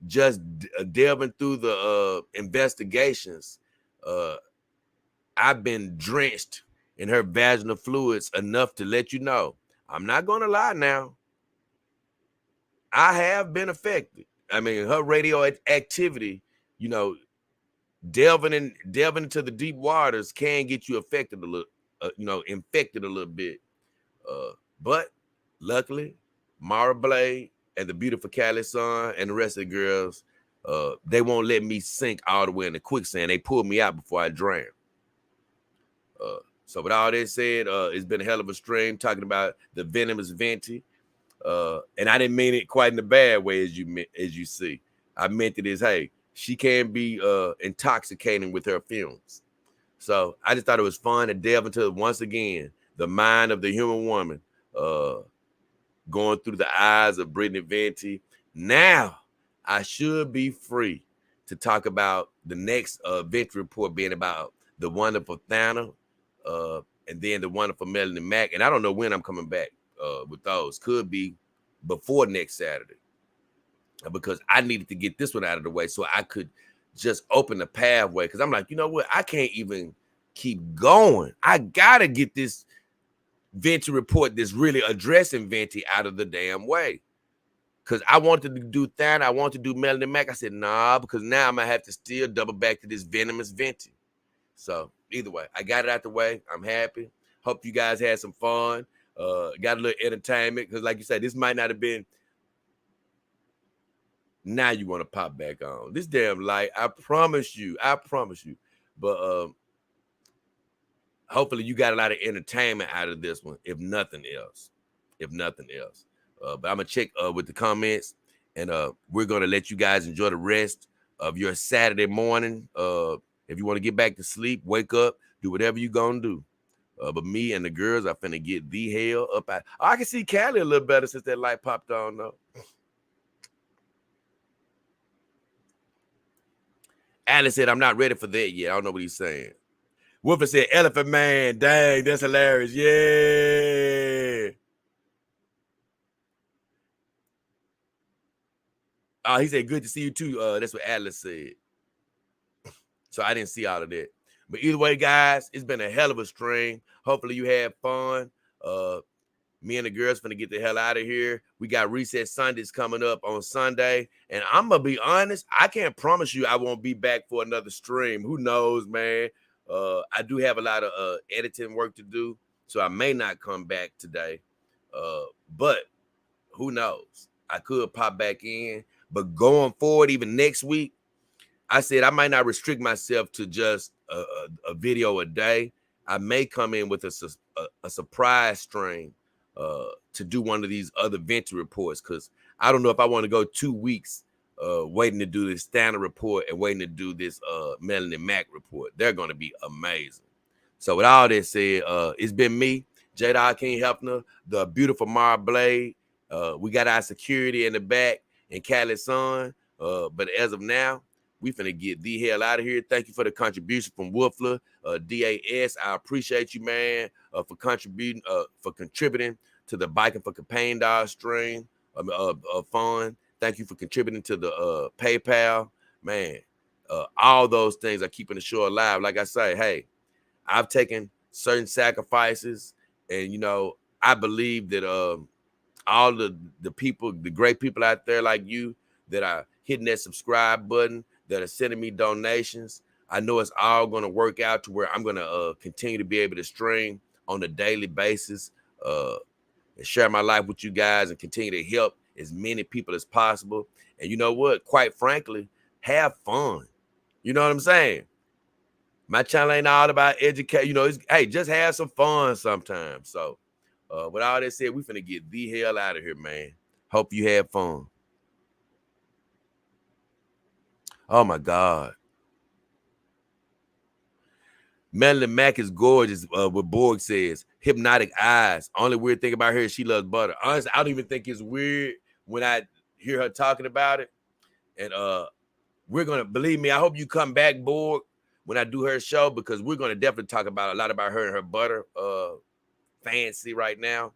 just delving through the investigations, I've been drenched in her vaginal fluids enough to let you know, I'm not going to lie now, I have been affected. I mean, her radioactivity, delving into the deep waters can get you affected a little, infected a little bit. But luckily, Mara Blade and the beautiful Cali Sun and the rest of the girls, they won't let me sink all the way in the quicksand. They pulled me out before I drowned. So with all that said, it's been a hell of a stream talking about the Venomous Venti. And I didn't mean it quite in the bad way as you see. I meant it as, hey, she can be intoxicating with her films. So I just thought it was fun to delve into, once again, the mind of the human woman, going through the eyes of Brittany Venti. Now I should be free to talk about the next Venti Report being about the wonderful Thana, and then the wonderful Melanie Mack. And I don't know when I'm coming back with those. Could be before next Saturday, because I needed to get this one out of the way so I could just open the pathway. Because I'm like, you know what? I can't even keep going. I got to get this Venti Report that's really addressing Venti out of the damn way. Because I wanted to do Thana. I wanted to do Melanie Mack. I said, nah, because now I'm going to have to still double back to this Venomous Venti. So either way, I got it out the way. I'm happy. Hope you guys had some fun. Got a little entertainment. Because like you said, this might not have been. Now you want to pop back on. This damn light, I promise you. But hopefully you got a lot of entertainment out of this one, if nothing else. But I'm going to check with the comments, and we're going to let you guys enjoy the rest of your Saturday morning. If you want to get back to sleep, wake up, do whatever you're going to do. But me and the girls are finna get the hell up out. I can see Callie a little better since that light popped on, though. Alice said, I'm not ready for that yet. I don't know what he's saying. Wolfer said, Elephant Man. Dang, that's hilarious. Yeah. He said, good to see you too. That's what Atlas said. So I didn't see all of that. But either way, guys, it's been a hell of a stream. Hopefully you had fun. Me and the girls finna get the hell out of here. We got Reset Sundays coming up on Sunday. And I'm going to be honest, I can't promise you I won't be back for another stream. Who knows, man? I do have a lot of editing work to do, so I may not come back today. But who knows? I could pop back in. But going forward, even next week, I said I might not restrict myself to just a video a day. I may come in with a surprise stream to do one of these other Venti reports, because I don't know if I want to go 2 weeks waiting to do this standard report and waiting to do this Melanie Mack report. They're going to be amazing. So with all that said, it's been me, J. King Hefner, the beautiful Mara Blade. We got our security in the back and Cali Sun. But as of now, we finna get the hell out of here. Thank you for the contribution from Woofler, DAS. I appreciate you, man, for contributing to the Biking for Campaign Dog stream fund. Thank you for contributing to the PayPal, man. All those things are keeping the show alive. Like I say, hey, I've taken certain sacrifices, and I believe that all the people, the great people out there like you that are hitting that subscribe button, that are sending me donations, I know it's all going to work out to where I'm going to continue to be able to stream on a daily basis and share my life with you guys and continue to help as many people as possible. And you know what? Quite frankly, have fun. You know what I'm saying? My channel ain't all about educate. Hey, just have some fun sometimes. So with all that said, we finna get the hell out of here, man. Hope you had fun. Oh, my God. Melanie Mack is gorgeous, what Borg says. Hypnotic eyes. Only weird thing about her is she loves butter. Honestly, I don't even think it's weird when I hear her talking about it. And we're going to, believe me, I hope you come back, Borg, when I do her show, because we're going to definitely talk about a lot about her and her butter fancy right now.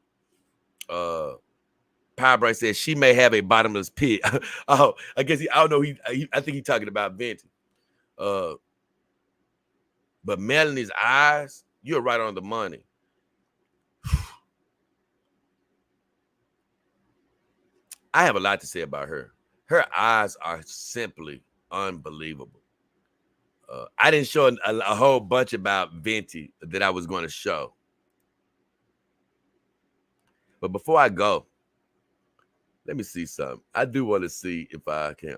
Powerbright says she may have a bottomless pit. Oh, I guess I don't know. I think he's talking about Venti. But Melanie's eyes, you're right on the money. I have a lot to say about her. Her eyes are simply unbelievable. I didn't show a whole bunch about Venti that I was going to show. But before I go, Let me see something. I do want to see if I can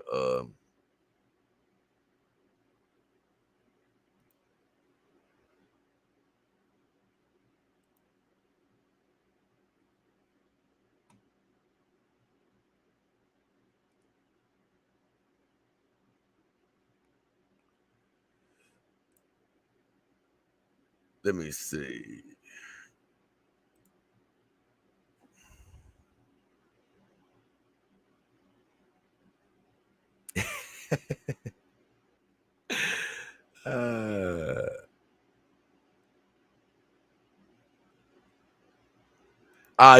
let me see.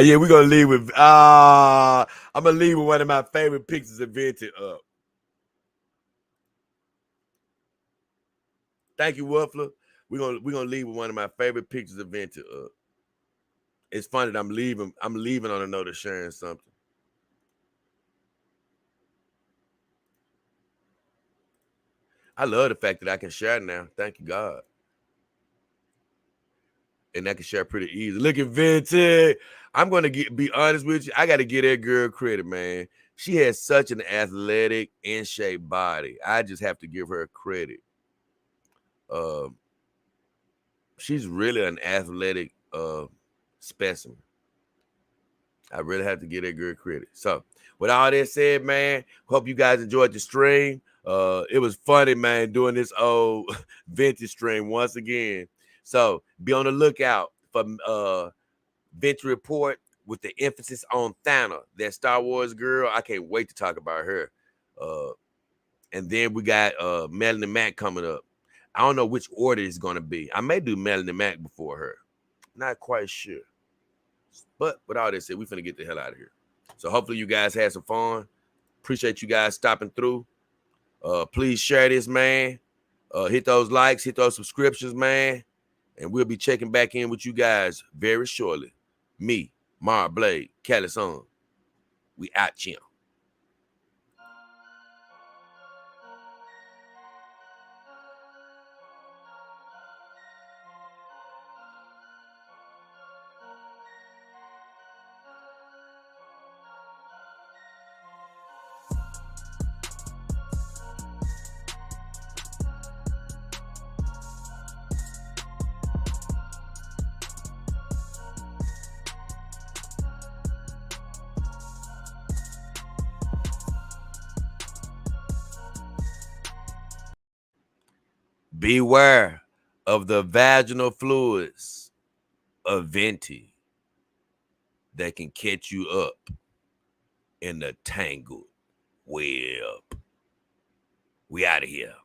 Yeah, we're gonna leave with I'm gonna leave with one of my favorite pictures of Venti up. Thank you, Wuffler. We're gonna leave with one of my favorite pictures of Venti up. It's funny that I'm leaving on a note of sharing something. I love the fact that I can share now. Thank you, God. And I can share pretty easy. Look at Venti. I'm gonna be honest with you. I gotta give that girl credit, man. She has such an athletic, in shape body. I just have to give her credit. She's really an athletic specimen. I really have to give that girl credit. So, with all that said, man, hope you guys enjoyed the stream. It was funny, man, doing this old Venti stream once again. So, be on the lookout for Venti Report with the emphasis on Thana, that Star Wars girl. I can't wait to talk about her. And then we got Melanie Mack coming up. I don't know which order it's going to be. I may do Melanie Mack before her. Not quite sure. But with all that said, we finna get the hell out of here. So hopefully you guys had some fun. Appreciate you guys stopping through. Please share this, man. Hit those likes, hit those subscriptions, man. And we'll be checking back in with you guys very shortly. Me, Mar Blade, Cali Song. We out, Jim. Beware of the vaginal fluids of Venti that can catch you up in the tangled web. We out of here.